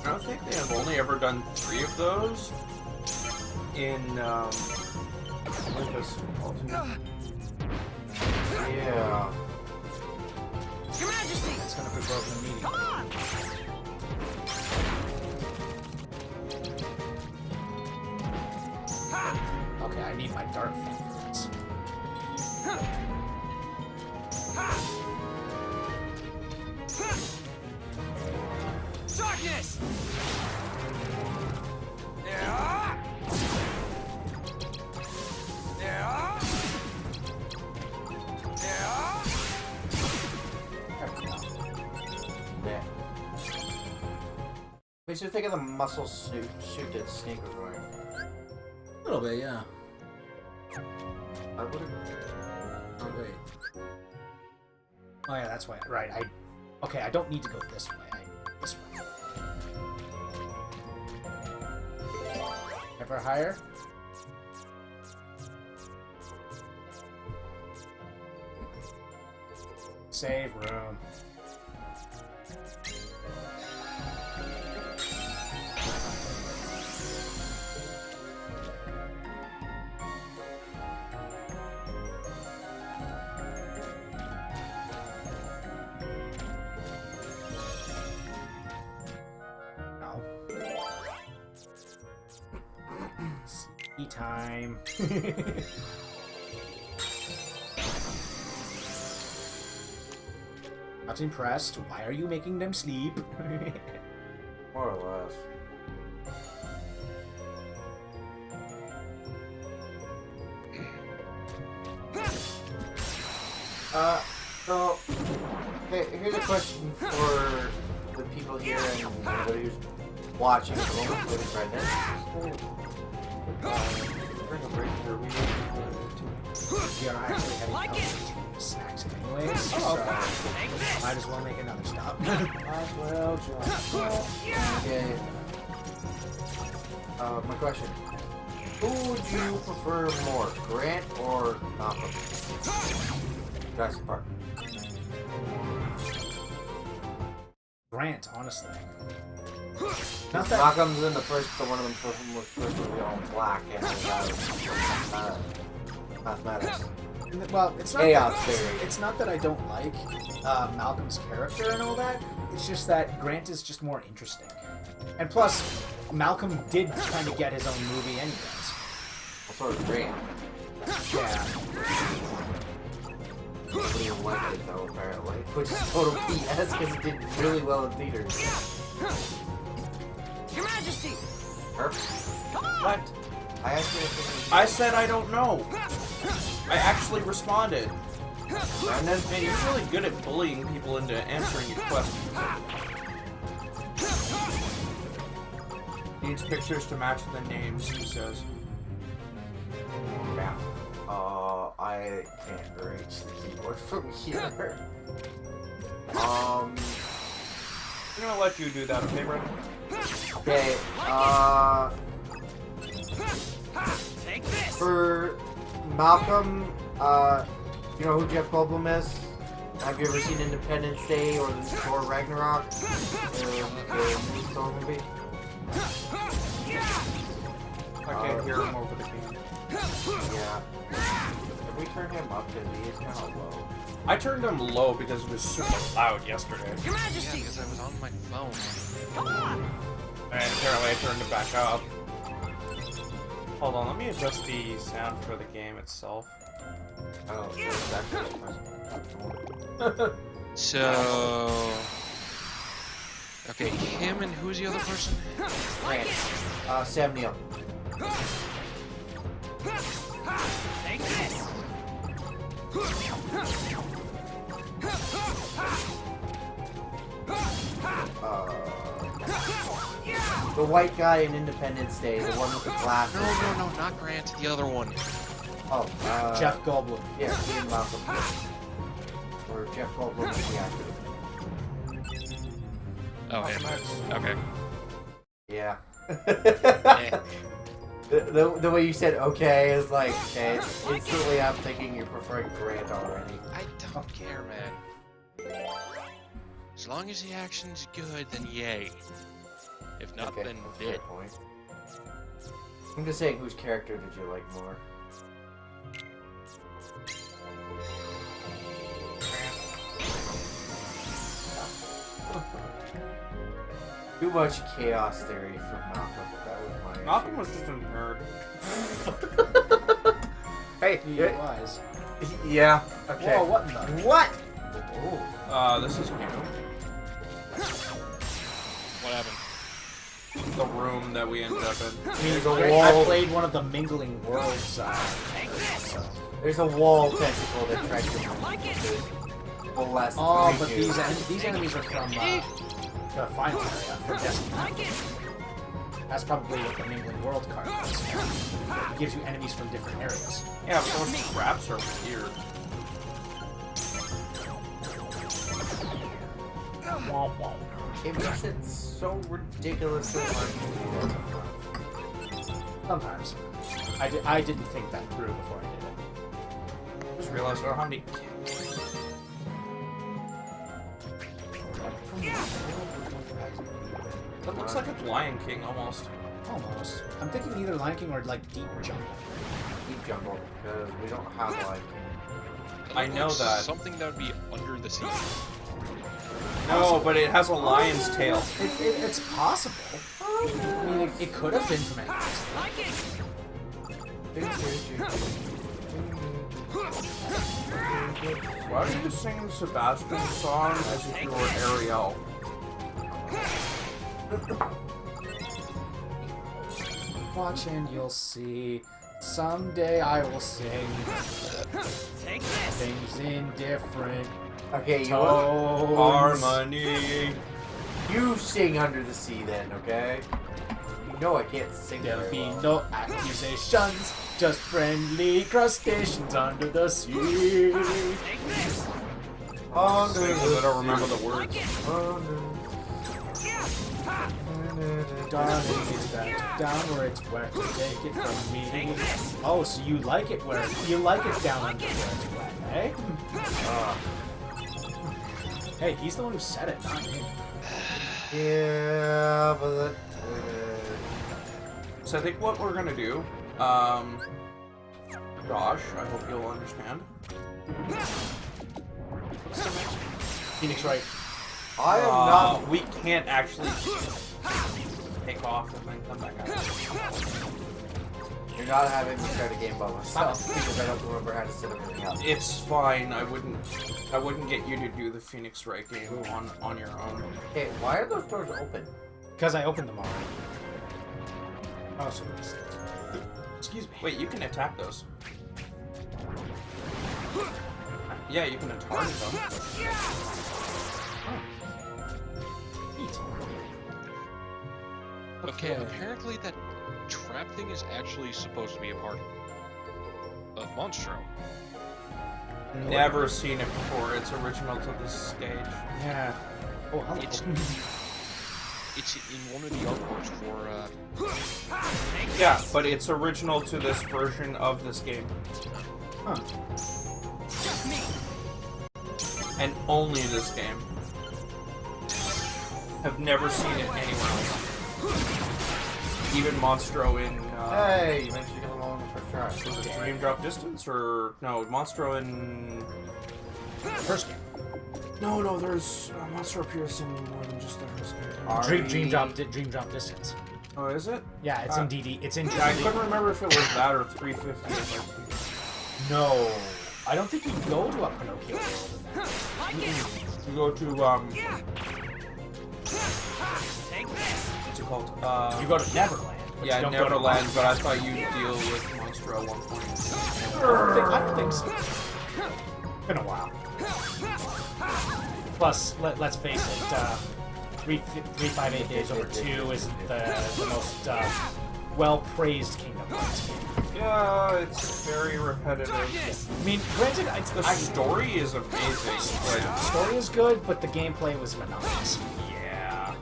I don't think they have only ever done 3 of those in Olympus. Yeah. Your Majesty. It's gonna be broken immediately. Come on. Okay, I need my dark form for this. Darkness. Yeah. Yeah. Yeah. Yeah. Makes you think of the muscle suit that Snake was wearing. A little bit, yeah. I would have. Oh, wait. Oh, yeah, that's why. Right, okay, I don't need to go this way. This way. Ever higher? Save room. No. Sleepy time. Not impressed. Why are you making them sleep? More or less. So, hey, here's a question for the people here and anybody who's watching at the moment, including Brendan. Bring a break here. We are actually heading to snacks anyways, so might as well make another stop. Might as well jump. Okay. My question. Who would you prefer more, Grant or Malcolm? Jurassic Park. Grant, honestly. Not that Malcolm's in the first, one of them was first movie all black and mathematics. well, it's not Chaos that, theory. it's not that I don't like Malcolm's character and all that. It's just that Grant is just more interesting. And plus, Malcolm did kind of get his own movie anyways. What sort of Grant? Yeah. Nobody liked it though, apparently. Which is total BS because it did really well in theaters. Your Majesty! Herb? What? I asked you if I said I don't know. I actually responded. Brendan, Man, you're really good at bullying people into answering your questions. Needs pictures to match the names, he says. yeah. I can't reach the keyboard from here. I'm gonna let you do that, okay, Brendan? Okay, Take this! for Malcolm, you know who Jeff Goldblum is? Have you ever seen Independence Day or the Thor Ragnarok? The Thor movie? I can't hear him over the game. Yeah. If we turn him up, because he is kind of low. I turned him low because it was super loud yesterday. Your Yeah, Majesty! because I was on my phone. Come on! And apparently I turned it back up. Hold on, let me adjust the sound for the game itself. Oh, it's actually So... Okay, him and who's the other person? Grant. Sam Neill. Take this! The white guy in Independence Day, the one with the glasses. No, not Grant, the other one. Oh, Jeff Goldblum. Yeah, Ian Malcolm. Or Jeff Goldblum is the actor. Oh, him. Okay. Yeah. Eh. The way you said okay is like, okay, instantly I'm thinking you're preferring Grant already. I don't care, man. As long as the action's good, then yay. If not, Okay, then that's a fair bit. point. I'm just saying, whose character did you like more? Too much chaos theory from Malcolm. That was my Malcolm issue. was just a nerd. Hey, He was. yeah. Okay. Whoa, what in the... What? This is new. What happened? The room that we ended up in. There's a I wall. played one of the Mingling Worlds. There's a wall tentacle that tries to molest. Oh, but you. these enemies are from the final area for Destiny. That's probably what the Mingling World card is. It gives you enemies from different areas. Yeah, but those traps are weird. Womp womp. It makes it so ridiculously hard to do. Sometimes. I didn't think that through before I did it. Just realized I don't have any. That looks like a Lion King almost. Almost. I'm thinking either Lion King or like Deep Jungle. Deep Jungle, because we don't have like. I know that. Something that would be under the sea. No, but it has a lion's tail. It's possible. I mean, it could have been from Atlantis. Why are you singing Sebastian's song as if you were Ariel? Watch and you'll see. Someday I will sing Take this. things in different Okay, you tones. Harmony. You sing Under the Sea then, okay? You know I can't sing There'll very be well. no accusations, just friendly crustaceans under the sea. Take this. Under Because I don't remember the words. Darling, it's back down where it's wet. Take it from me. Oh, so you like it where down under where it's wet, eh? Hey, he's the one who said it, not me. Yeah, but that, So I think what we're gonna do, Josh, I hope you'll understand. Phoenix Wright. I am not. We can't actually take off and then come back out. You're not having me start a game by myself because I don't remember how to set everything up. It's fine. I wouldn't get you to do the Phoenix Wright game on your own. Okay, why are those doors open? Because I opened them already. Oh, so excuse me. Wait, you can attack those. Yeah, you can target them. Neat. Okay, apparently that trap thing is actually supposed to be a part of Monstro. Never seen it before. It's original to this stage. Yeah. Oh, hello. It's in one of the artworks for, Yeah, but it's original to this version of this game. Huh. And only this game. Have never seen it anywhere else. Even Monstro in Hey, you managed to get them all in the first try. was it Dream Drop Distance or no Monstro in First game. no there's Monstro appears in more than just the first game. Dream Drop Distance. Oh, is it? Yeah, it's in DD. It's in Yeah, I DD. couldn't remember if it was that or 350 or something. No. I don't think you go to a Pinocchio world in that. You go to Take this. what's it called? You go to Neverland. But Yeah, you don't go to Neverland, Monstro. but I thought you deal with Monstro at one point. I don't think so. Been a while. Plus, let's face it, 358 Days Over 2 isn't the most well-praised Kingdom Hearts game. Yeah, it's very repetitive. I mean, granted, The story is amazing, the but story is good, but the gameplay was monotonous. yeah.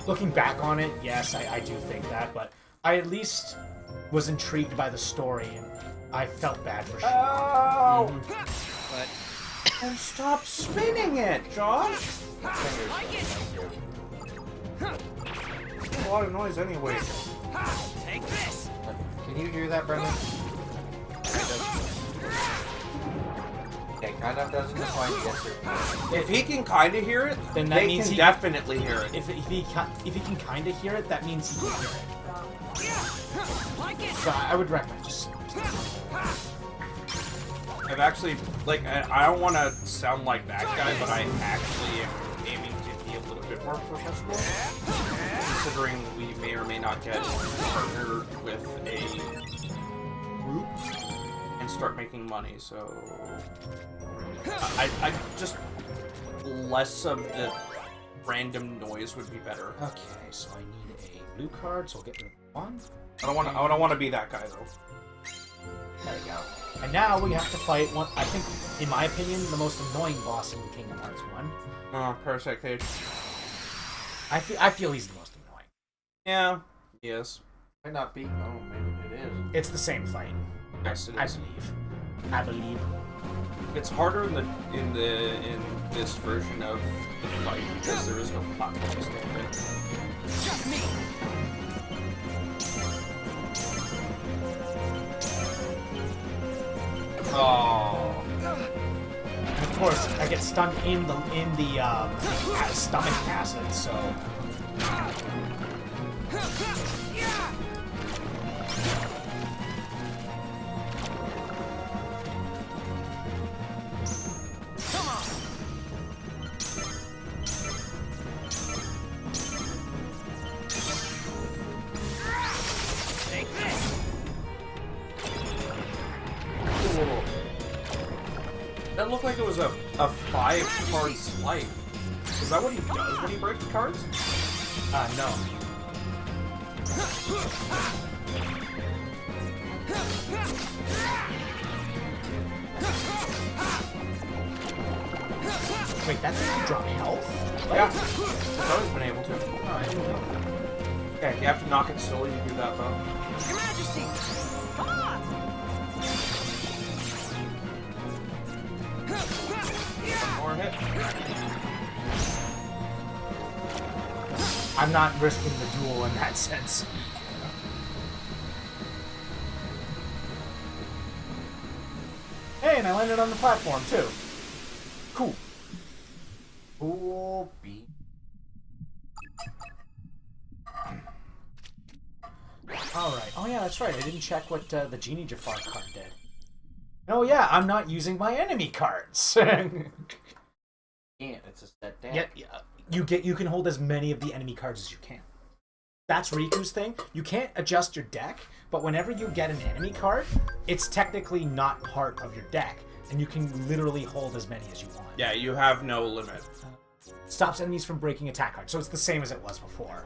Looking back on it, yes, I do think that, but I at least was intrigued by the story, and I felt bad for Shion. Oh! but And stop spinning it, Josh! It's a lot of noise anyway. Take this. Can you hear that, Brendan? Okay, kind of doesn't define yes or no. If he can kind of hear it, Then that they means can he- definitely hear it. If he can kind of hear it, that means he can hear it. Like it. So I would recommend just. I've actually, like, I don't want to sound like that guy, but I actually am aiming to be a little bit more professional. Considering we may or may not get partnered with a group and start making money, so I just less of the random noise would be better. Okay, so I need a blue card, so we'll get rid of one. I don't want to be that guy though. There we go. And now we have to fight one, I think, in my opinion, the most annoying boss in Kingdom Hearts 1. Parasite Cage. I feel he's the most annoying. Yeah. Yes. Might not be. Oh, maybe it is. It's the same fight. Yes, it I is. I believe. It's harder in this version of the fight because there is no platform to stand in. Just me! Oh. And of course, I get stunned in the stomach acid, so. Come on! Take this. Cool. That looked like it was a 5-card swipe. Is that what he does when he breaks cards? No. Wait, that thing can drop health? Yeah. I've always been able to. Oh, I didn't know that. Okay, you have to knock it slowly to do that though. Your Majesty! Come on! One more hit. I'm not risking the duel in that sense. Hey, and I landed on the platform too. Cool. Cool beat. Alright. Oh yeah, that's right. I didn't check what the Genie Jafar card did. Oh yeah, I'm not using my enemy cards. Can't. It's a set down. Yeah, you can hold as many of the enemy cards as you can. That's Riku's thing. You can't adjust your deck, but whenever you get an enemy card, it's technically not part of your deck, and you can literally hold as many as you want. Yeah, you have no limit. Stops enemies from breaking attack cards, so it's the same as it was before.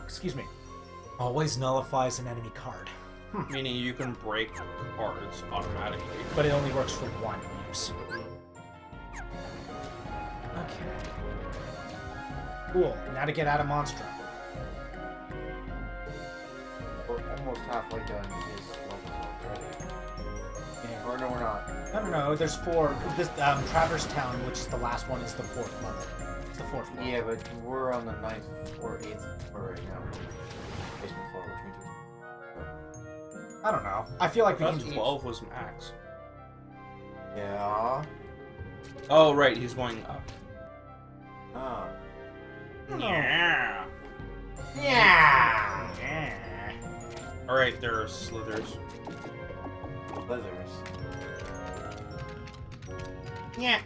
Excuse me. Always nullifies an enemy card. Meaning you can break cards automatically. But it only works for one use. Okay. Cool. Now to get out of Monstrum. We're almost halfway done his levels already. Yeah. Or no, we're not. No. There's 4. This Traverse Town, which is the last one, is the 4th level. It's the 4th level. Yeah, but we're on the 9th or 8th floor right now. Basement floor, which means I don't know. I feel like we That's can 12 was max. yeah. Oh, right, he's going up. Ah. Yeah. Yeah. Alright, there are slithers. Leathers. Yeah.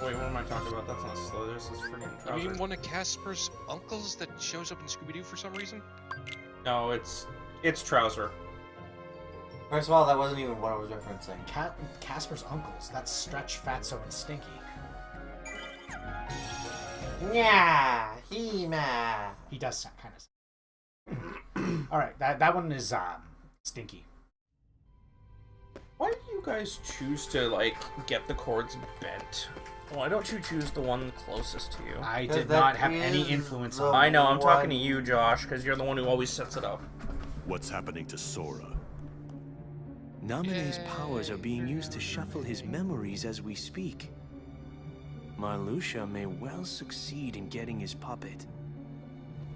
Wait, what am I talking about? That's not slithers, this is freaking You mean trouser. one of Casper's uncles that shows up in Scooby-Doo for some reason? No, it's trouser. First of all, that wasn't even what I was referencing. Casper's uncles. That's Stretch, Fatso, and Stinky. Yeah, He-Man. He does sound kind of. All right, that one is Stinky. Why do you guys choose to, like, get the cords bent? Why don't you choose the one closest to you? I 'Cause did that not have any is influence the on I know, I'm talking to one- you, Josh, because you're the one who always sets it up. What's happening to Sora? Naminé's powers are being used to shuffle his memories as we speak. Marluxia may well succeed in getting his puppet.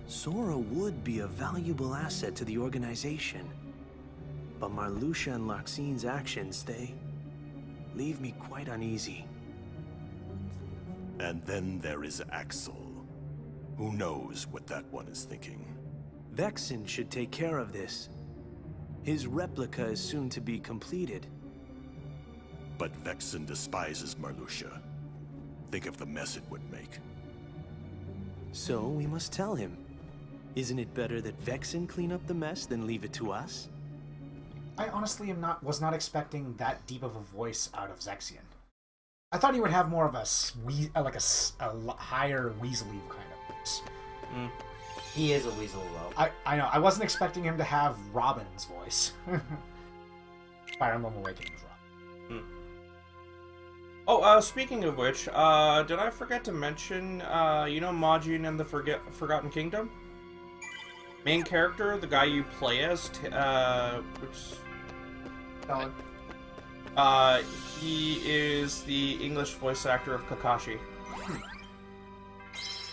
Sora would be a valuable asset to the organization. But Marluxia and Larxine's actions, they leave me quite uneasy. And then there is Axel. Who knows what that one is thinking? Vexen should take care of this. His replica is soon to be completed. But Vexen despises Marluxia. Think of the mess it would make. So we must tell him. Isn't it better that Vexen clean up the mess than leave it to us? I honestly was not expecting that deep of a voice out of Zexion. I thought he would have more of a higher Weasley kind of voice. Mm. He is a weasel, though. I know. I wasn't expecting him to have Robin's voice. Fire Emblem Awakening's Robin. Mm. Oh, speaking of which, did I forget to mention, you know Majin and the Forgotten Kingdom? Main character, the guy you play as, he is the English voice actor of Kakashi.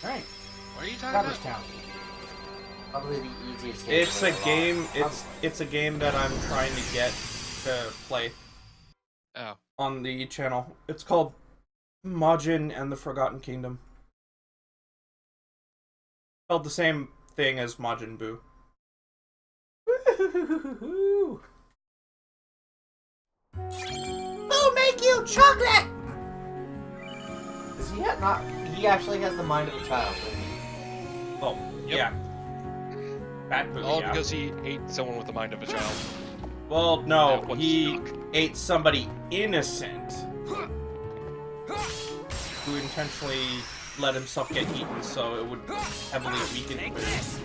Right. What are you talking Traverse about? Town. Probably the easiest game. It's a game. It's a game that I'm trying to get to play. Oh. On the channel. It's called Majin and the Forgotten Kingdom. Spelled the same thing as Majin Buu. Woo! Who make you chocolate? Does he have not? He actually has the mind of a child. Doesn't he? Oh, Yep. yeah. Fat Buu, All yeah. because he ate someone with the mind of a child. Well, no, That one he stuck. ate somebody innocent who intentionally let himself get eaten, so it would heavily weaken Take Buu. this.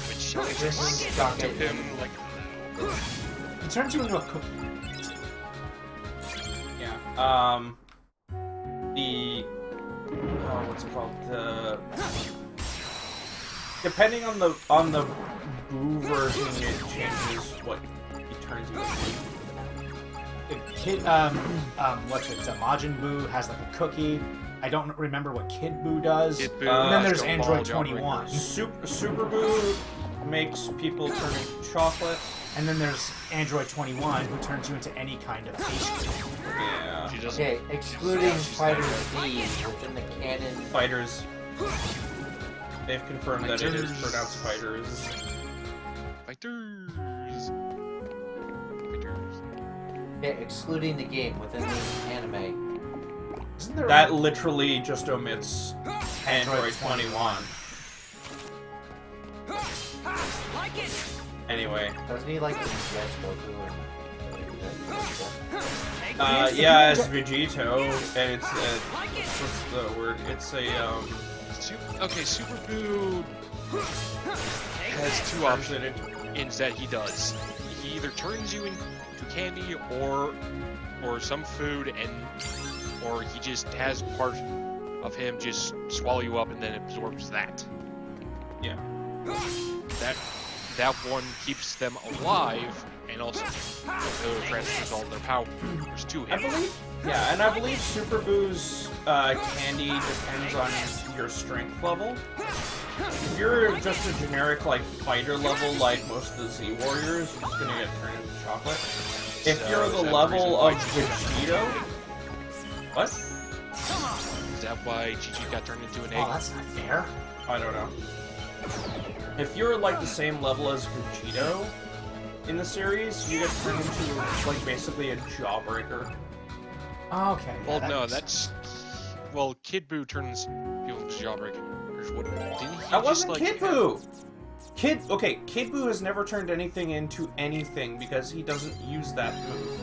Which This is took chocolate. him like He turns you into a cookie. Yeah. What's it called? Depending on the Boo version, it changes what he turns you into. Kid, what's it? Majin Buu has like a cookie. I don't remember what Kid Buu does. Kid Buu, and then there's Stone Android Ball, 21. Super Boo makes people turn into chocolate. And then there's Android 21, who turns you into any kind of pastry. Yeah. she doesn't. Okay, excluding Fighters V within the canon. Fighters. They've confirmed that it is Fighters. pronounced fighters. Fighters. Okay, excluding the game within the anime. Isn't there That literally just omits Android 21. Like it. Anyway. Doesn't he like the yes Goku Take Uh, this. yeah, as Vegito, and it's Like it. what's the word? It's a Okay, Super Boo Take has this. two options in that he does. He either turns you into candy or some food, or he just has part of him just swallow you up and then absorbs that. yeah. That one keeps them alive and also transfers all their powers to I him. believe, yeah, and I believe Super Boo's candy depends on your strength level. If you're just a generic like fighter level, like most of the Z Warriors, you're just gonna get turned into chocolate. If So you're is the that level the of reason Vegito, what? Is that why Gigi got turned into an egg? Oh, that's not fair. I don't know. If you're like the same level as Vegito in the series, you get turned into like basically a jawbreaker. Okay. Yeah, Well, that no, makes- that's... Well, Kid Buu turns people into jawbreakers. What, didn't he That just, wasn't like, Kid Buu! Kid Buu has never turned anything into anything because he doesn't use that move.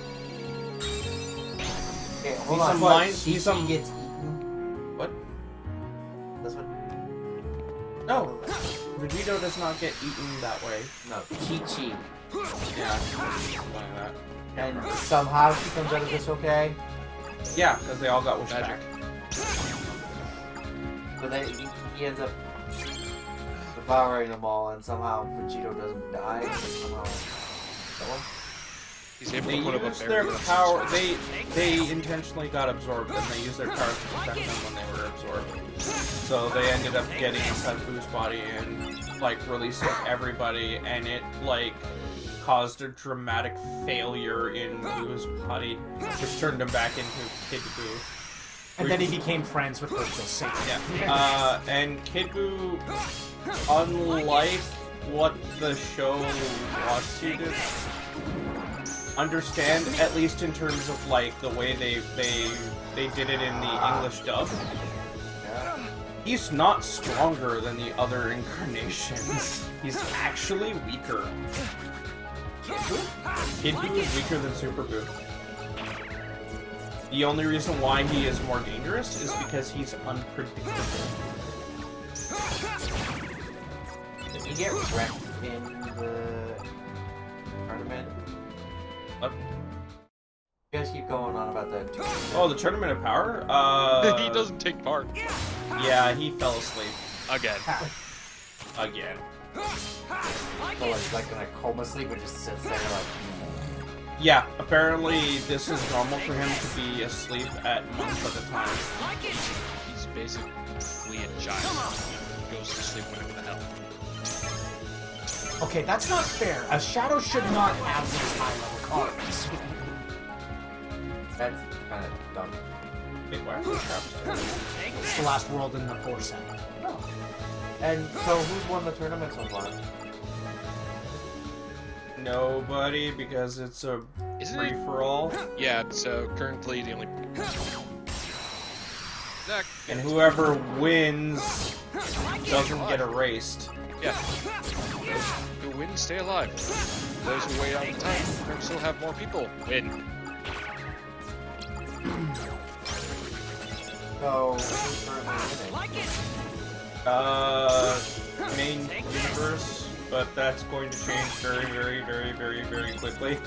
Okay, hold He's on. a What? mind- Chi-Chi he's a- gets eaten. What? This one? No, Vegito does not get eaten that way. No, Chi-Chi. Yeah, something like that. And somehow she comes out of this okay. Yeah, because they all got wished Magic. back. But then he ends up devouring them all, and somehow Vegito doesn't die. And somehow kill him. He's able They to put up a used their barrier. power. They intentionally got absorbed, and they used their powers to protect them when they were absorbed. So they ended up getting inside Boo's body and like releasing everybody, and it like caused a dramatic failure in Boo's body, which turned him back into Kid Buu. And then he became friends with Virtual Saint. Yeah. And Kid Buu, unlike what the show wants you to understand, at least in terms of like the way they did it in the English dub, he's not stronger than the other incarnations. He's actually weaker. Kid Buu is weaker than Super Buu. The only reason why he is more dangerous is because he's unpredictable. Did he get wrecked in the tournament? What? You guys keep going on about that too. Oh, the Tournament of Power? He doesn't take part. Yeah, he fell asleep. Again. Again. So like in a coma sleep, it just sits there like. Yeah, apparently this is normal for him to be asleep at months at a time. He's basically a child. He goes to sleep whenever the hell. Okay, that's not fair. A shadow should not have these high-level cards. That's kind of dumb. Wait, why are we trapped? It's the last world in the 4 set. Oh. And so, who's won the tournament so far? Nobody, because it's a Isn't free it? for all. Yeah, so currently the only. Zach. And whoever wins doesn't get erased. Yeah. Those who win stay alive. Those who wait out the time and still have more people win. So, who's currently winning? Main universe, but that's going to change very, very, very, very, very quickly.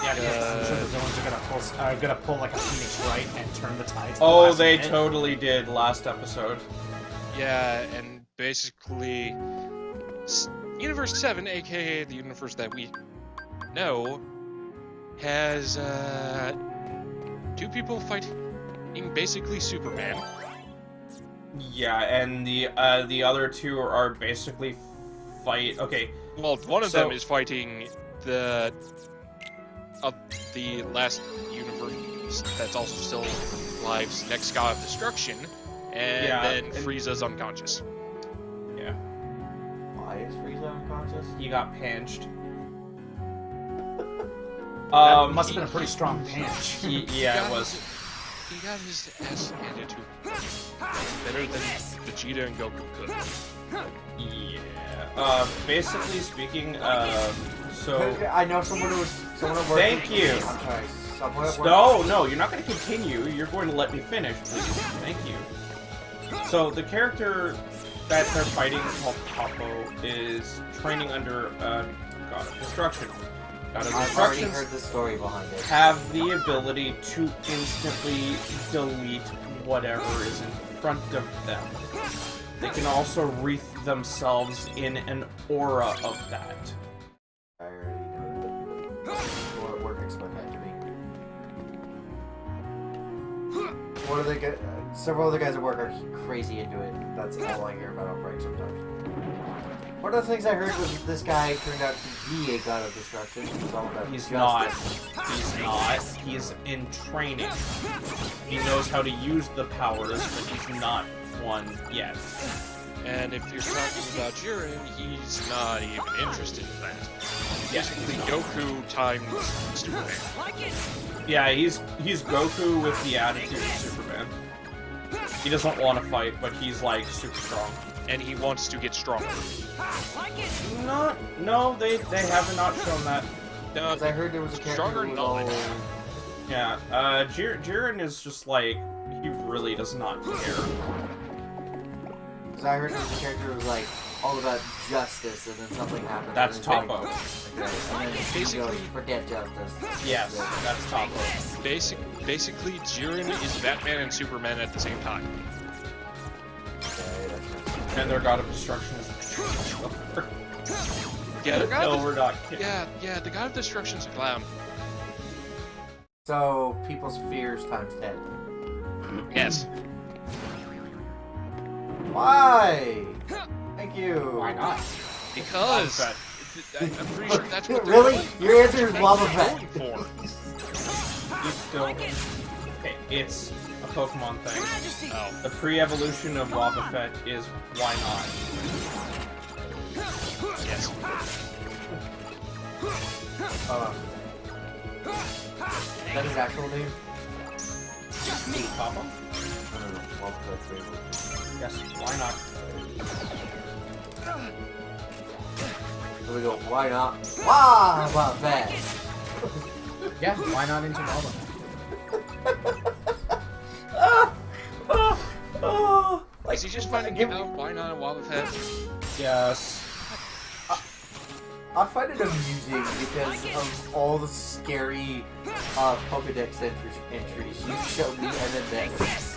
Yeah, because I'm sure the villains are gonna pull like a Phoenix Wright and turn the tides. at the Oh, last they minute. totally did last episode. Yeah, and basically, Universe 7, aka the universe that we know, has 2 people fighting basically Superman. Yeah, and the other 2 are basically fight. Okay, Well, one of So- them is fighting the last universe that's also still alive's next god of destruction, and Yeah, then and- Frieza's unconscious. yeah, Why is Frieza unconscious? he got pinched. That must have been a pretty strong pinch. Yeah, it was. He got his ass handed to him. Better than Vegeta and Goku could. Yeah. Basically speaking, so. I know someone who worked. Thank you. I'm sorry. Someone at work. No, you're not going to continue. You're going to let me finish, please. Thank you. So the character that they're fighting, called Popo, is training under God of Destruction. God of I've already Destruction heard the story behind it. have the ability to instantly delete whatever is in front of them. They can also wreath themselves in an aura of that. I already know it. What work explained that to me. What do they get? Several other guys at work are crazy into it. That's all I hear about on break sometimes. One of the things I heard was that this guy turned out to be a god of destruction. It's all about He's justice. not. He's not. He's in training. He knows how to use the powers, but he's not one yet. And if you're talking about Jiren, he's not even interested in that. Basically, Goku times Superman. Yeah, he's Goku with the attitude of Superman. He doesn't want to fight, but he's like super strong. And he wants to get stronger. No, they have not shown that. Because I heard there was a character Stronger who knowledge. Yeah, Jiren is just like, he really does not care. Because I heard there was a character who was like all about justice, and then something happened. That's and he's like, Toppo. okay, and then he Basically- goes, forget justice. Yes, that's Toppo. Basically, Jiren is Batman and Superman at the same time. Okay, that's And their God of Destruction is Yeah, the god of yeah. the god of destruction's a clown. So, people's fears times 10. Yes. Why? Thank you. Why not? Because I'm pretty sure that's what they're Really? going Your answer is Wobble Fett. for. You still... Okay, it's a Pokemon thing. Oh. The pre-evolution of Wobbuffet is why not? Yes. That his actual name? Papa? I don't know. Wobble Fett's favorite. Yes, why not? So we go, why not? Wow, how about that? Yeah, why not into Lava? Is he just finding out why not a Wobbuffet? Yes. I find it amusing because of all the scary Pokedex entries you showed me and then this.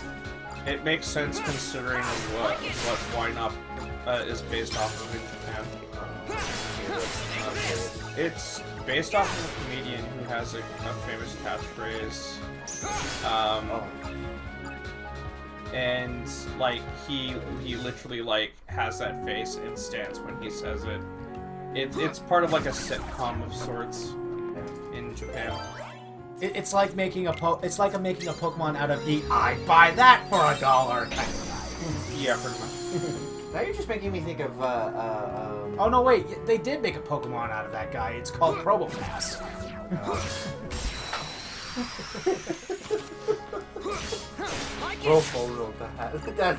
It makes sense considering what Why Not is based off of in Japan. It's based off of a comedian who has a famous catchphrase. And like he literally like has that face and stance when he says it. It's part of like a sitcom of sorts in Japan. It's like making it's like making a Pokemon out of the I'd buy that for $1 kind of guy. Yeah, pretty much. Now you're just making me think of Oh no, wait! They did make a Pokemon out of that guy. It's called Probopass.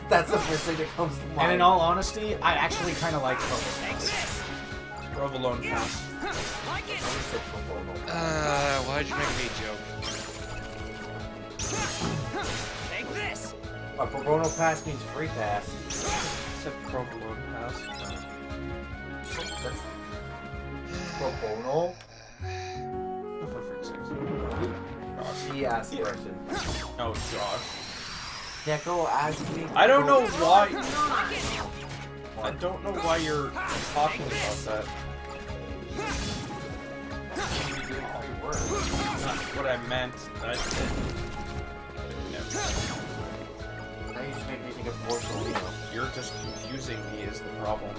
That's the first thing that comes to mind. And in all honesty, I actually kind of like Probopass. Provolone Pass. Why'd you make me joke? Take this. A Probono Pass means free pass. It's a Provolone Pass. That's Probono? Oh, for freak's sake. Josh. She asked the question. Oh, Josh. Yeah, go ask me. I don't know why. I don't know why you're talking about that. Not what I meant. I said. No. Now you just make me think of Borsalino. You're just confusing me is the problem.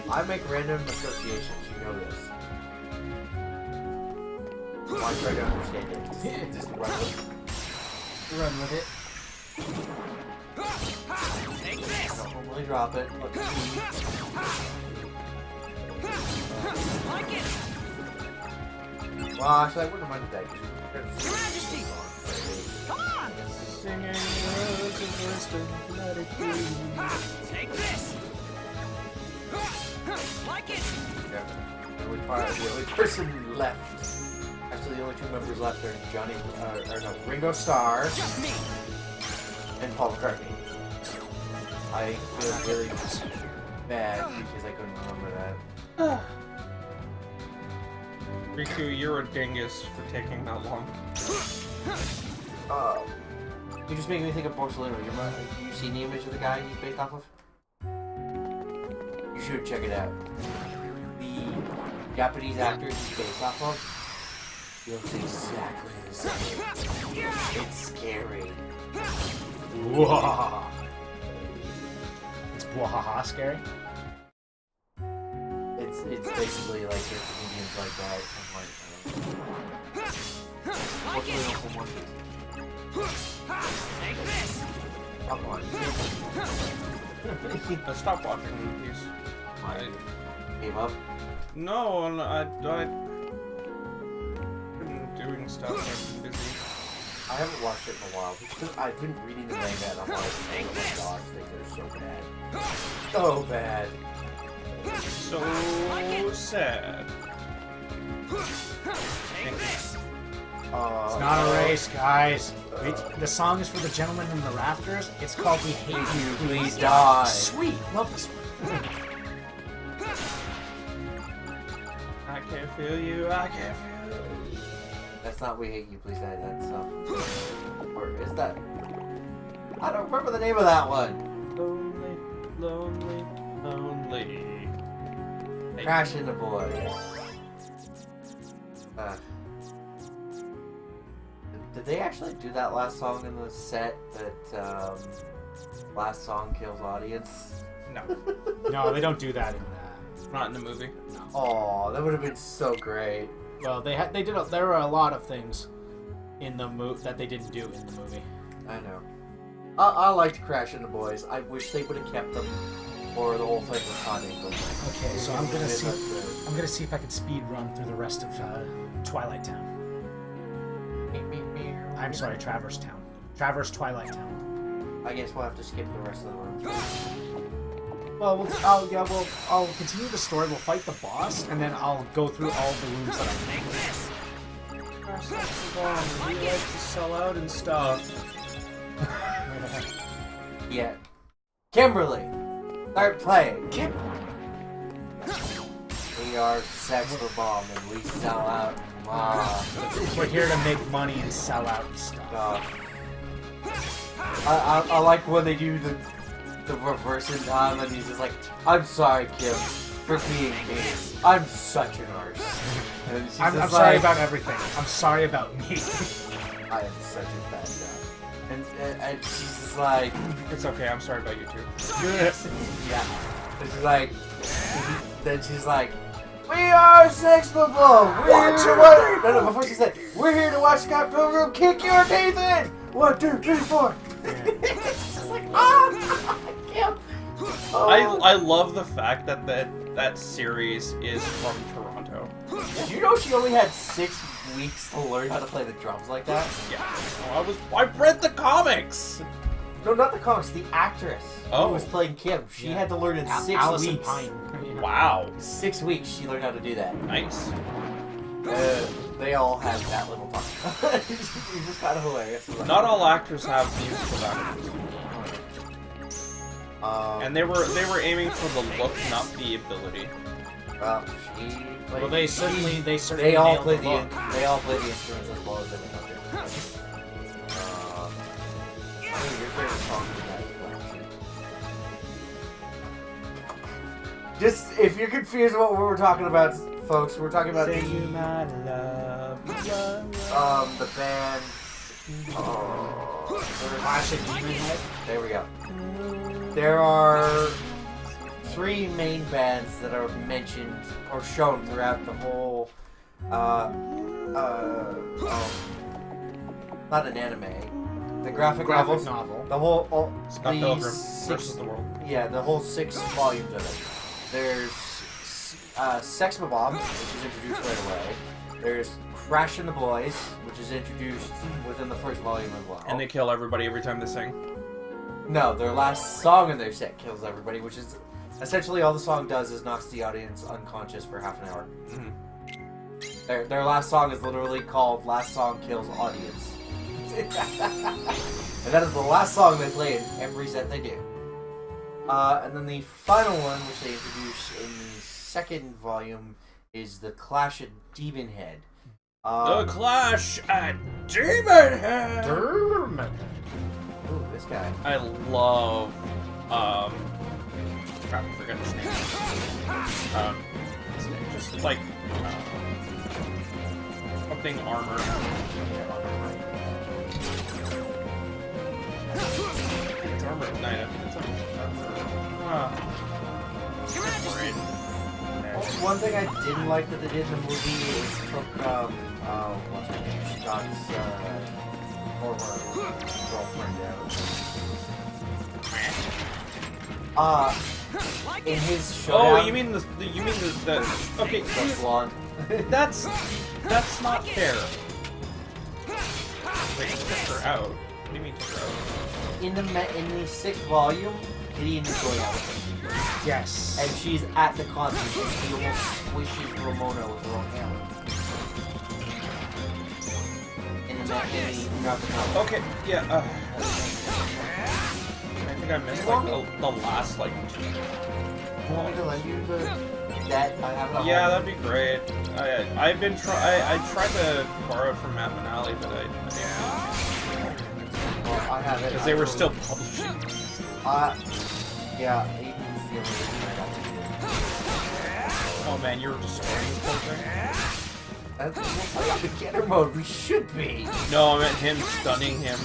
I make random associations, you know this. Why try to understand it? Just run with it. Run with it. Take this. Don't normally drop it. Look at me. Like it. Well, actually, I wouldn't have minded that. Your Majesty. Come on. Singing words of wisdom, let it be. Take this. Like it. Yeah. The only person left. Actually, the only two members left are Ringo Starr Just me. and Paul McCartney. I feel really bad because I couldn't remember that. Riku, you're a dingus for taking that long. You just make me think of Borsalino. You seen the image of the guy he's based off of? You should check it out. The Japanese actor he's based off of, he looks exactly the same. It's scary. Whoa. It's bwahaha scary. It's basically like there's comedians like that. I'm like, Borsalino from One Piece. Take this. Come on. Let's stop watching One Piece. I Gave up. no, I've been doing stuff. I've been busy. I haven't watched it in a while because I've been reading the manga and I'm like, oh my gosh, they're so bad. So bad. So sad. Take this. It's not a race, guys. The song is for the gentleman in the rafters. It's called We Hate You, Please Die. Sweet. Love this one. I can't feel you. I can't feel you. That's not We Hate You, Please Die. That's or is that? I don't remember the name of that one. Lonely, lonely, lonely. Crash into Boys. Did they actually do that last song in the set that last song kills audience? No, No, they don't do that in not in the movie. Oh, that would have been so great. Well, there were a lot of things in the that they didn't do in the movie. I know. I liked Crash into Boys. I wish they would have kept them, or the whole thing was haunting them. Okay, so I'm gonna see if I can speed run through the rest of Twilight Town. I'm sorry, Traverse Town. Traverse Twilight Town. I guess we'll have to skip the rest of the runs. Well, I'll continue the story. We'll fight the boss, and then I'll go through all the rooms that I make. We like to sell out and stuff. Yeah. Kimberly, start playing. We are Sex the Bomb and we sell out. We're here to make money and sell out and stuff. I like when they do the reverse in time and he's just like, I'm sorry, Kim, for being me. I'm such an arse. And she's I'm just sorry like, about everything. I'm sorry about me. I am such a bad guy. And she's just like, It's okay, I'm sorry about you too. yeah. And she's like, then she's like, we are Sex the Bomb. We're here to watch. No, before she said, we're here to watch Scott Pilgrim kick your teeth in. 1, 2, 3, 4. It's just like, Kim. I love the fact that that series is from Toronto. Did you know she only had 6 weeks to learn how to play the drums like that? Yeah. I read the comics. No, not the comics. The actress who was playing Kim. She had to learn in 6 Allison weeks. Pine. Wow. 6 weeks she learned how to do that. Nice. They all had that little part. It's just kind of hilarious. Not all actors have musical backgrounds. And they were aiming for the look, not the ability. Well, They certainly they all nailed play the look. they all play the instruments as well as everyone else. I think your favorite song is that. Just if you're confused what we're talking about, folks, we're talking about the band. Classic Demon Head. There we go. There are 3 main bands that are mentioned or shown throughout the whole. Not an anime. The graphic Graphic novels. novel. The whole. Scott the Pilgrim 6 versus the World. Yeah, the whole 6 volumes of it. There's Sex Bomb, which is introduced right away. There's Crash and the Boys, which is introduced within the first volume as well. And they kill everybody every time they sing. No, their last song in their set kills everybody, which is essentially all the song does is knocks the audience unconscious for half an hour. Mm-hmm. Their last song is literally called "Last Song Kills Audience," and that is the last song they play in every set they do. And then the final one, which they introduce in the second volume, is the Clash at Demon Head. The Clash at Demon Head. Ooh, this guy. I love. Crap, I forgot his name. His name just like something armor. It's armor. No, it's armor. One thing I didn't like that they did in the movie is took what's her name? Scott's former girlfriend out. In his showdown. Oh, you mean the okay? The blonde. That's not fair. Wait, you took her out. What do you mean took her out? In the 6th volume, Gideon is going out with her. Yes. And she's at the concert and she almost squishes Ramona with her own hammer. In the graphic novel. Okay, yeah. I think I missed like the last like 2. You want me to lend you that I have it? Yeah, that'd be great. I tried to borrow it from Matt Manali, but Well, I have it. because they were still publishing. Yeah, Aiden's the only reason I got to Oh man, you were destroying this whole thing. That's beginner mode. We should be. No, I meant him stunning him.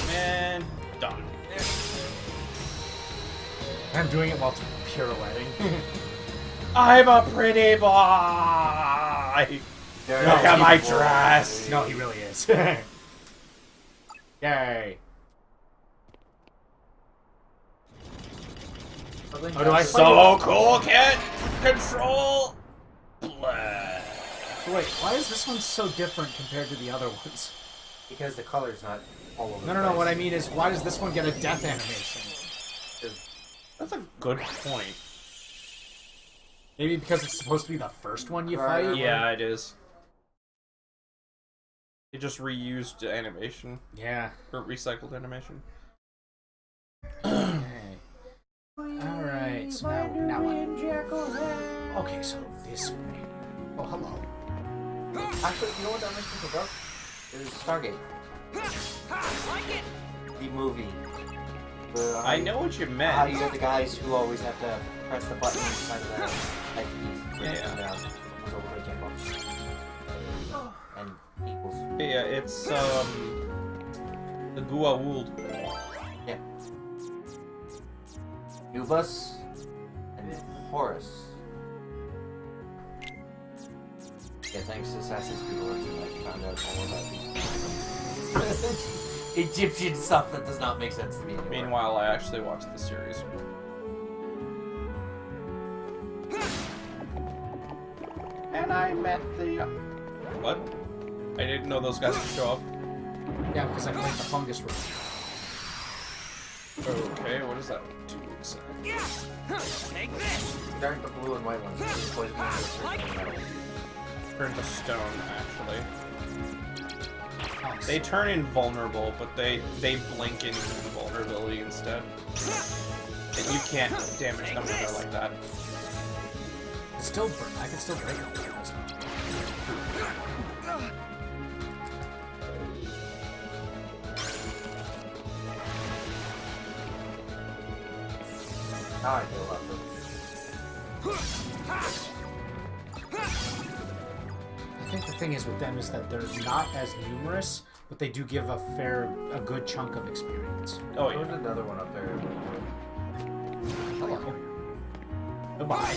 And done. I'm doing it while pirouetting. I'm a pretty boy. Look at my dress. No, he really is. Yay. Oh, do I So cool, kid! Control! Blah. So wait, why is this one so different compared to the other ones? Because the color's not all over. No. What I mean is, why does this one get a death animation? That's a good point. Maybe because it's supposed to be the first one you fight? Yeah, it is. It just reused animation. Yeah. Or recycled animation. Alright, so now what? Okay, so this way. Oh, hello. Actually, you know what that makes me think of? It was Stargate. The movie. I know what you meant. How you got the guys who always have to press the button inside of that piece. Yeah. Over the tempo. And equals. Yeah, it's the Gua'uld. Yeah. Nubus and Horus. Yeah, thanks to Assassin's Creed Origins, I found out all about these Egyptian stuff that does not make sense to me anymore. Meanwhile, I actually watched the series. And I met the... What? I didn't know those guys would show up. Yeah, because I played the fungus room. Okay, what does that do exactly? Take this. Dark the blue and white ones. Turn to stone, actually. They turn invulnerable, but they blink into invulnerability instead. And you can't damage them when they're like that. I can still break them. Now I feel about them. I think the thing is with them is that they're not as numerous, but they do give a good chunk of experience. Oh, There's yeah. another one up there. Hello. Goodbye.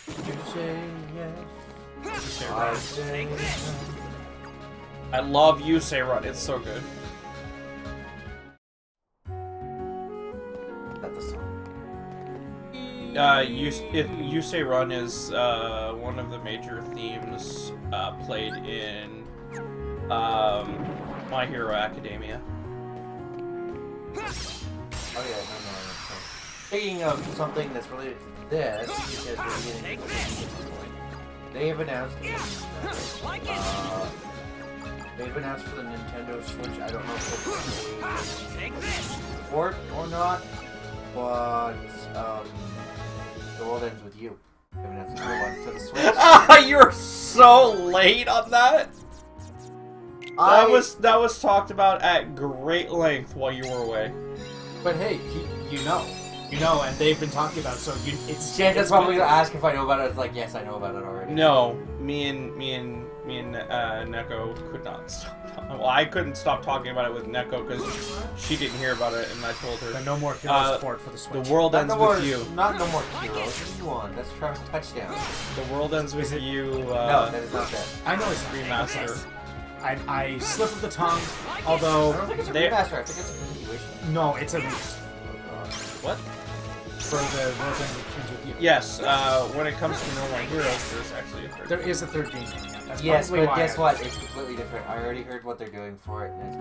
You say yes. I say yes. I love You Say Run, it's so good. That's the song. You Say Run is one of the major themes played in My Hero Academia. Oh yeah, no. Speaking of something that's related to this, because we're getting they have announced they've announced for the Nintendo Switch. I don't know if it's a port or not, but The World Ends With You. They've announced a new one for the Switch. You're so late on that. That was talked about at great length while you were away. But hey, you know, and they've been talking about it, so it's. Janet's probably gonna ask if I know about it. It's like, yes, I know about it already. No, me and Neko could not stop. Well, I couldn't stop talking about it with Neko because she didn't hear about it, and I told her. But no more Heroes port for the Switch. The World Ends With You. Not no more Heroes. What do you want? That's Travis Touchdown. The World Ends With You. No, that is not that. I know it's a remaster. I slip of the tongue, although I don't think it's a remaster. I think it's a continuation. No, it's a remaster. What? For the World Ends With You. Yes, when it comes to No More Heroes, there's actually a third. There is a third game. Yeah. That's Yes, probably but why guess what? It's completely different. I already heard what they're doing for it. And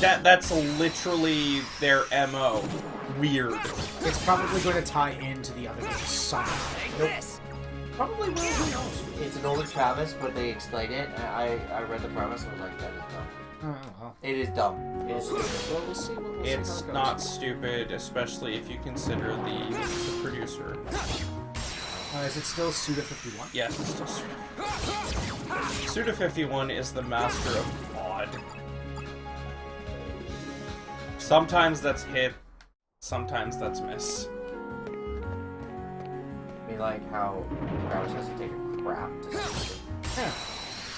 That's literally their MO. Weird. It's probably going to tie into the other games somehow. Nope. Probably will. Who knows? It's an older Travis, but they explain it. And I read the premise and was like, that is dumb. Well. It is dumb. It is stupid. Well, we'll see. We'll see It's how it goes. not stupid, especially if you consider the producer. Is it still Suda51? Yes, it's still Suda. Suda51 is the master of odd. Sometimes that's hit, sometimes that's miss. I mean, like how Travis has to take a crap to see it.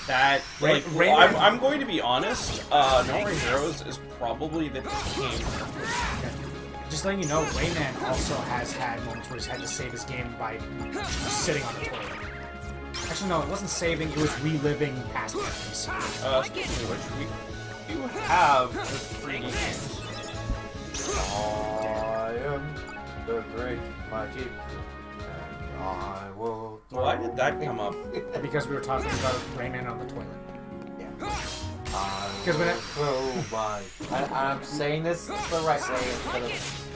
That, like, Rayman- I'm going to be honest, No More Heroes is probably the team. Just letting you know, Rayman also has had moments where he's had to save his game by sitting on the toilet. Actually, no, it wasn't saving, it was reliving past memories. Speaking of which, we do have the 3D games. I am the great mighty, and I will. Well, Why did that come up? Because we were talking about Rayman on the toilet. Because when it... Oh my... I'm saying this the right way instead of...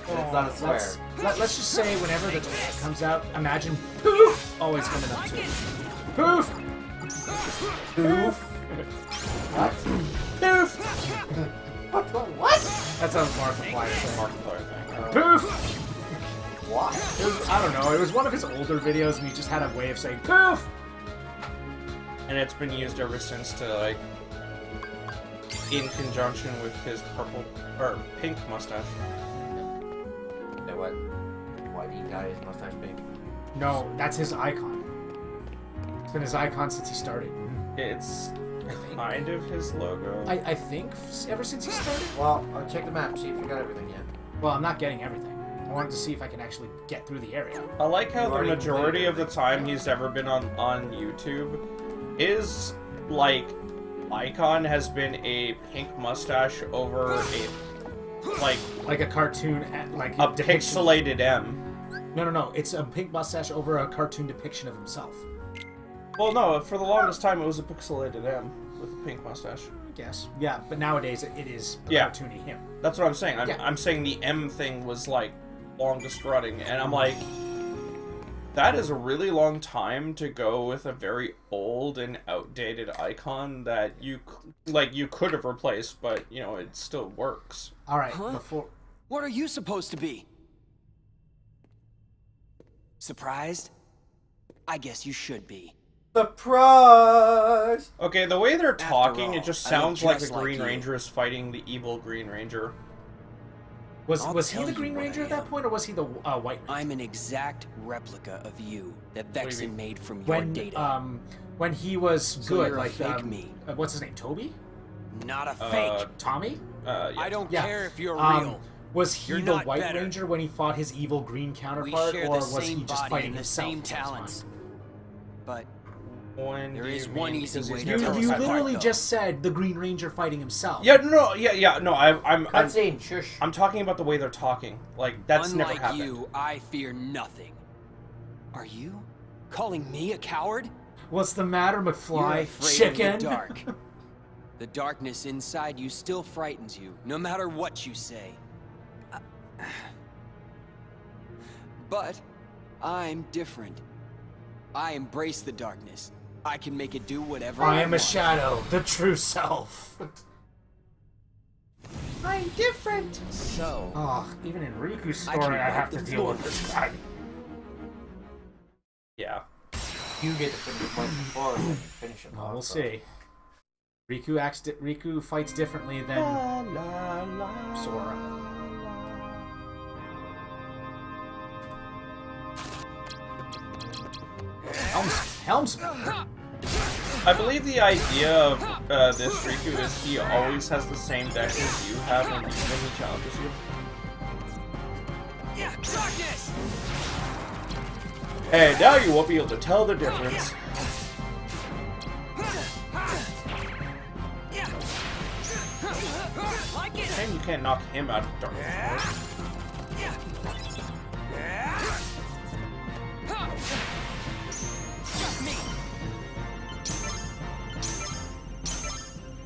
It's not a swear. Let's just say whenever the toilet comes out, imagine poof always coming up too. Poof! Poof? What? Poof! What? That's a Markiplier thing. Markiplier thing. Poof! Why? I don't know. It was one of his older videos, and he just had a way of saying poof. And it's been used ever since to like, in conjunction with his purple or pink mustache. Say what? Why did he dye his mustache pink? No, that's his icon. It's been his icon since he started. It's kind of his logo. I think ever since he started. Well, I'll check the map, see if you got everything yet. Well, I'm not getting everything. I wanted to see if I can actually get through the area. I like how You the already majority completed of the time he's ever been on YouTube, his like icon has been a pink mustache over a like a cartoon, like a depiction. pixelated M. No. It's a pink mustache over a cartoon depiction of himself. Well, no, for the longest time it was a pixelated M with a pink mustache. I guess. Yeah, but nowadays it is a Yeah. cartoony him. That's what I'm saying. Yeah. I'm saying the M thing was like longest running, and I'm like, that is a really long time to go with a very old and outdated icon that you could have replaced, but you know it still works. All right, Huh? before. What are you supposed to be? Surprised? I guess you should be. Surprise! Okay, the way they're talking, all, it just I look sounds like the just like Green you. Ranger is fighting the evil Green Ranger. I'll Was he tell the you Green what Ranger I at that am. point, or was he the White Ranger? I'm an exact replica of you that do you Vexen mean? made from your data. When he was So good, you're a like fake me. What's his name? Toby? Not a fake. Tommy? Yeah. I don't Yeah. care if you're real. Was he You're the not White better. Ranger when he fought his evil green We counterpart, share or the was same he just body fighting and the himself? same the whole time? talents. But When There do is you one mean? easy Because way he's to never tell You us apart, literally though. just said the Green Ranger fighting himself. Yeah, no, yeah, no. I'm Cutscene, shush. I'm talking about the way they're talking. Like that's unlike never happened. you, I fear nothing. Are you calling me a coward? What's the matter, You're McFly? afraid Chicken? of the dark. The darkness inside you still frightens you, no matter what you say. But I'm different. I embrace the darkness. I can make it do whatever I am a want. shadow, the true self. I'm different. So, Oh, even in Riku's I can story, I wipe have the to deal floor with with this guy. Yeah. You get to finish one before and finish it. Well, we'll see. Riku fights differently than Sora. Helmsman. I believe the idea of this Riku is he always has the same deck as you have when he challenges you. yeah, darkness. And now you won't be able to tell the difference. Like it. And you can't knock him out of darkness.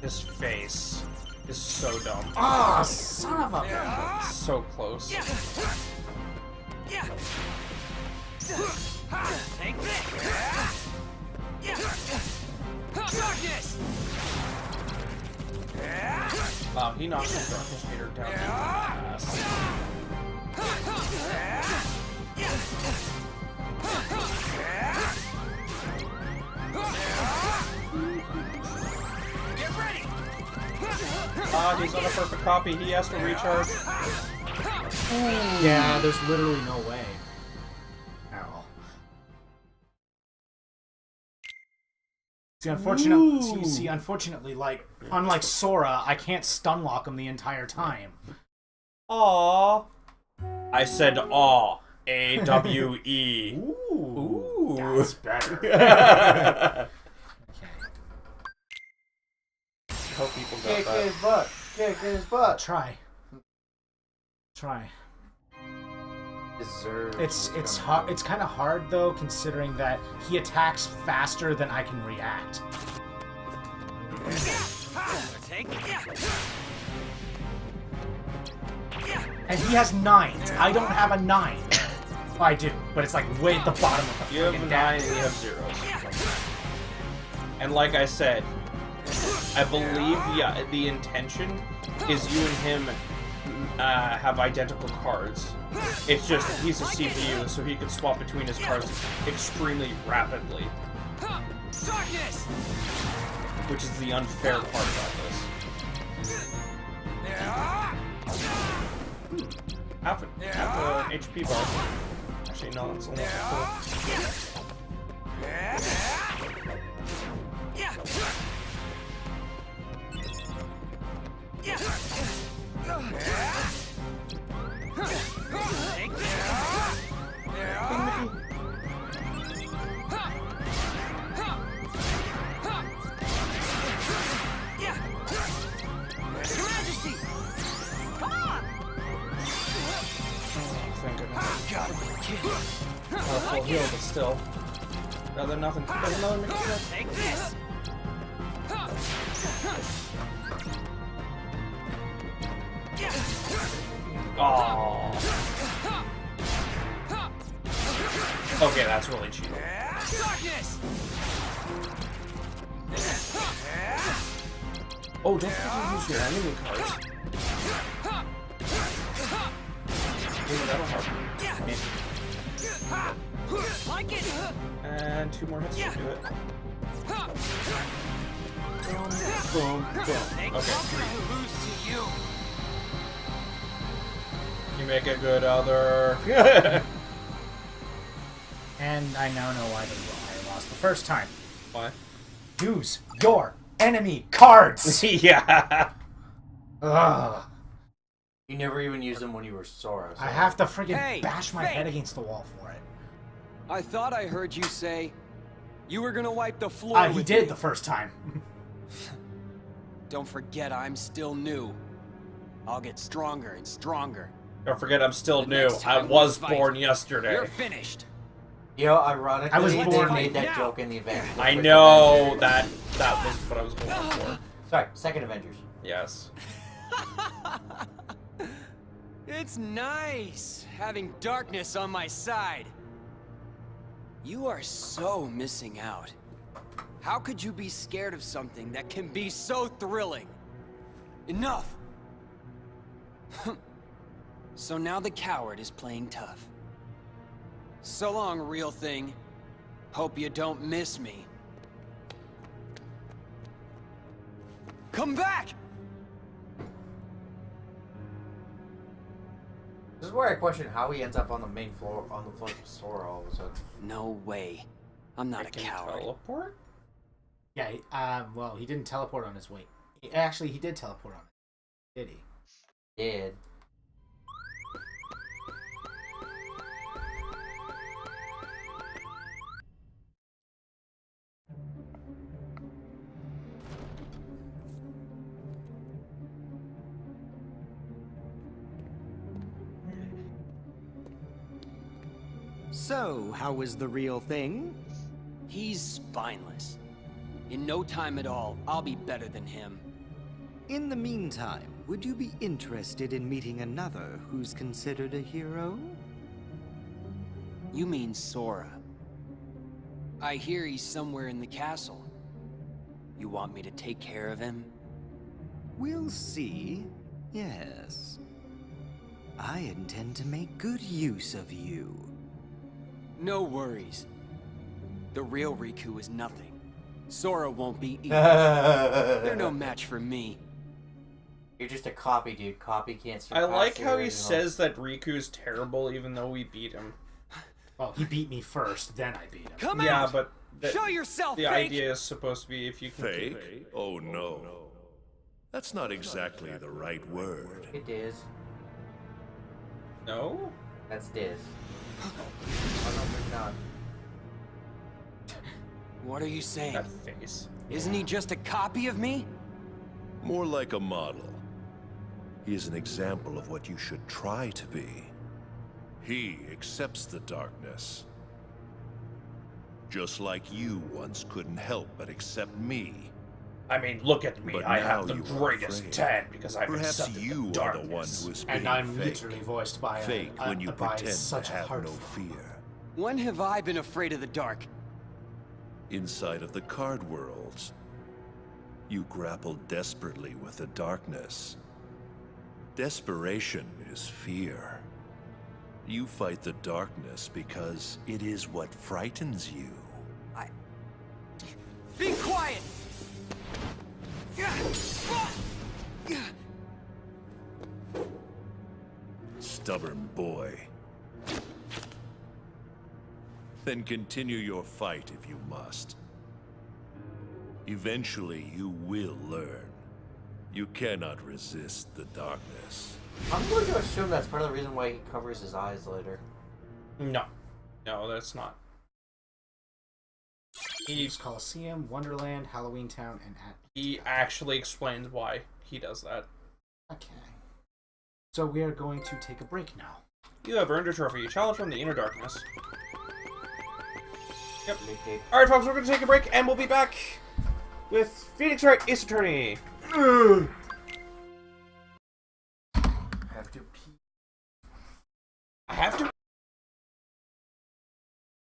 His face is so dumb. Ah, son of a... So close. Take this. Darkness. Wow, he knocked the darkness meter down. Fast. Get ready. He's on a perfect copy. He has to recharge. Yeah, there's literally no way. At all. See, unfortunately, like, unlike Sora, I can't stun lock him the entire time. Aww. I said aw. A-W-E. Ooh, that's better. Hope people got Kick that. his butt. Kick his butt. Try. deserves. It's hard. It's kind of hard though, considering that he attacks faster than I can react. And he has 9s. I don't have a 9. Oh, I do, but it's like way at the bottom of the You have a friggin' 9 deck. and you have 0s. And like I said, I believe the intention is you and him have identical cards. It's just he's a CPU, so he can swap between his cards extremely rapidly. Which is the unfair part about this. Half a HP bar. Actually, no, that's only full. Thank goodness. Full heal, but still. Rather than nothing. There's another Mickey Mouse. Take this. Oh. Okay, that's really cheap. Darkness. Oh, don't forget to use your enemy cards. Ooh, that'll help. Maybe. Like it. And 2 more hits to do it. Boom, boom, boom. Okay. Lose to you. You make a good other. And I now know why I lost the first time. Why? Use your enemy cards! Yeah. Ugh. You never even used them when you were Sora. So. I have to friggin' Hey, bash my fake. head against the wall for it. I thought I heard you say you were gonna wipe the floor He with did me. the first time. Don't forget I'm still new. I'll get stronger and stronger. Don't forget, I'm still The new. next I time was we fight, born yesterday. You're finished. You know, ironically, I was they born made that now. joke in the Avengers. I know that was what I was going for. Sorry, second Avengers. Yes. It's nice having darkness on my side. You are so missing out. How could you be scared of something that can be so thrilling? Enough! So now the coward is playing tough. So long, real thing. Hope you don't miss me. Come back! This is where I question how he ends up on the main floor, on the floor of Sora all of a sudden. No way. I'm not a Can coward. teleport? Yeah, well, he didn't teleport on his way. Actually, he did teleport on it. Did he? Did. So, how was the real thing? He's spineless. In no time at all, I'll be better than him. In the meantime, would you be interested in meeting another who's considered a hero? You mean Sora. I hear he's somewhere in the castle. You want me to take care of him? We'll see. Yes. I intend to make good use of you. No worries. The real Riku is nothing. Sora won't be either. They're no match for me. You're just a copy, dude. Copy can't I surpass like the how he original. says that Riku's terrible even though we beat him. Well, he beat me first, then I beat him. Come Yeah, out! but Show yourself, the fake! idea is supposed to be if you can keep Fake? Oh no. That's not exactly the right word. It is. No? That's Diz. Oh no, there's not. What are you saying? That face. Isn't he just a copy of me? More like a model. He is an example of what you should try to be. He accepts the darkness. Just like you once couldn't help but accept me. I mean, look at me. But I now have the you are greatest afraid. tan because I've Perhaps accepted you the are darkness. the one who is being And I'm fake. literally voiced by Fake when you by pretend such to a have hard no front. fear. When have I been afraid of the dark? Inside of the card worlds, you grapple desperately with the darkness. Desperation is fear. You fight the darkness because it is what frightens you. Be quiet! Stubborn boy. Then continue your fight if you must. Eventually, you will learn. You cannot resist the darkness. I'm going to assume that's part of the reason why he covers his eyes later. No. No, that's not. Eve's Coliseum, Wonderland, Halloween Town, and He actually explains why he does that. Okay. So we are going to take a break now. You have earned a trophy. Challenge from the inner darkness. Yep. Okay. Alright, folks, we're going to take a break, and we'll be back with Phoenix Wright Ace Attorney.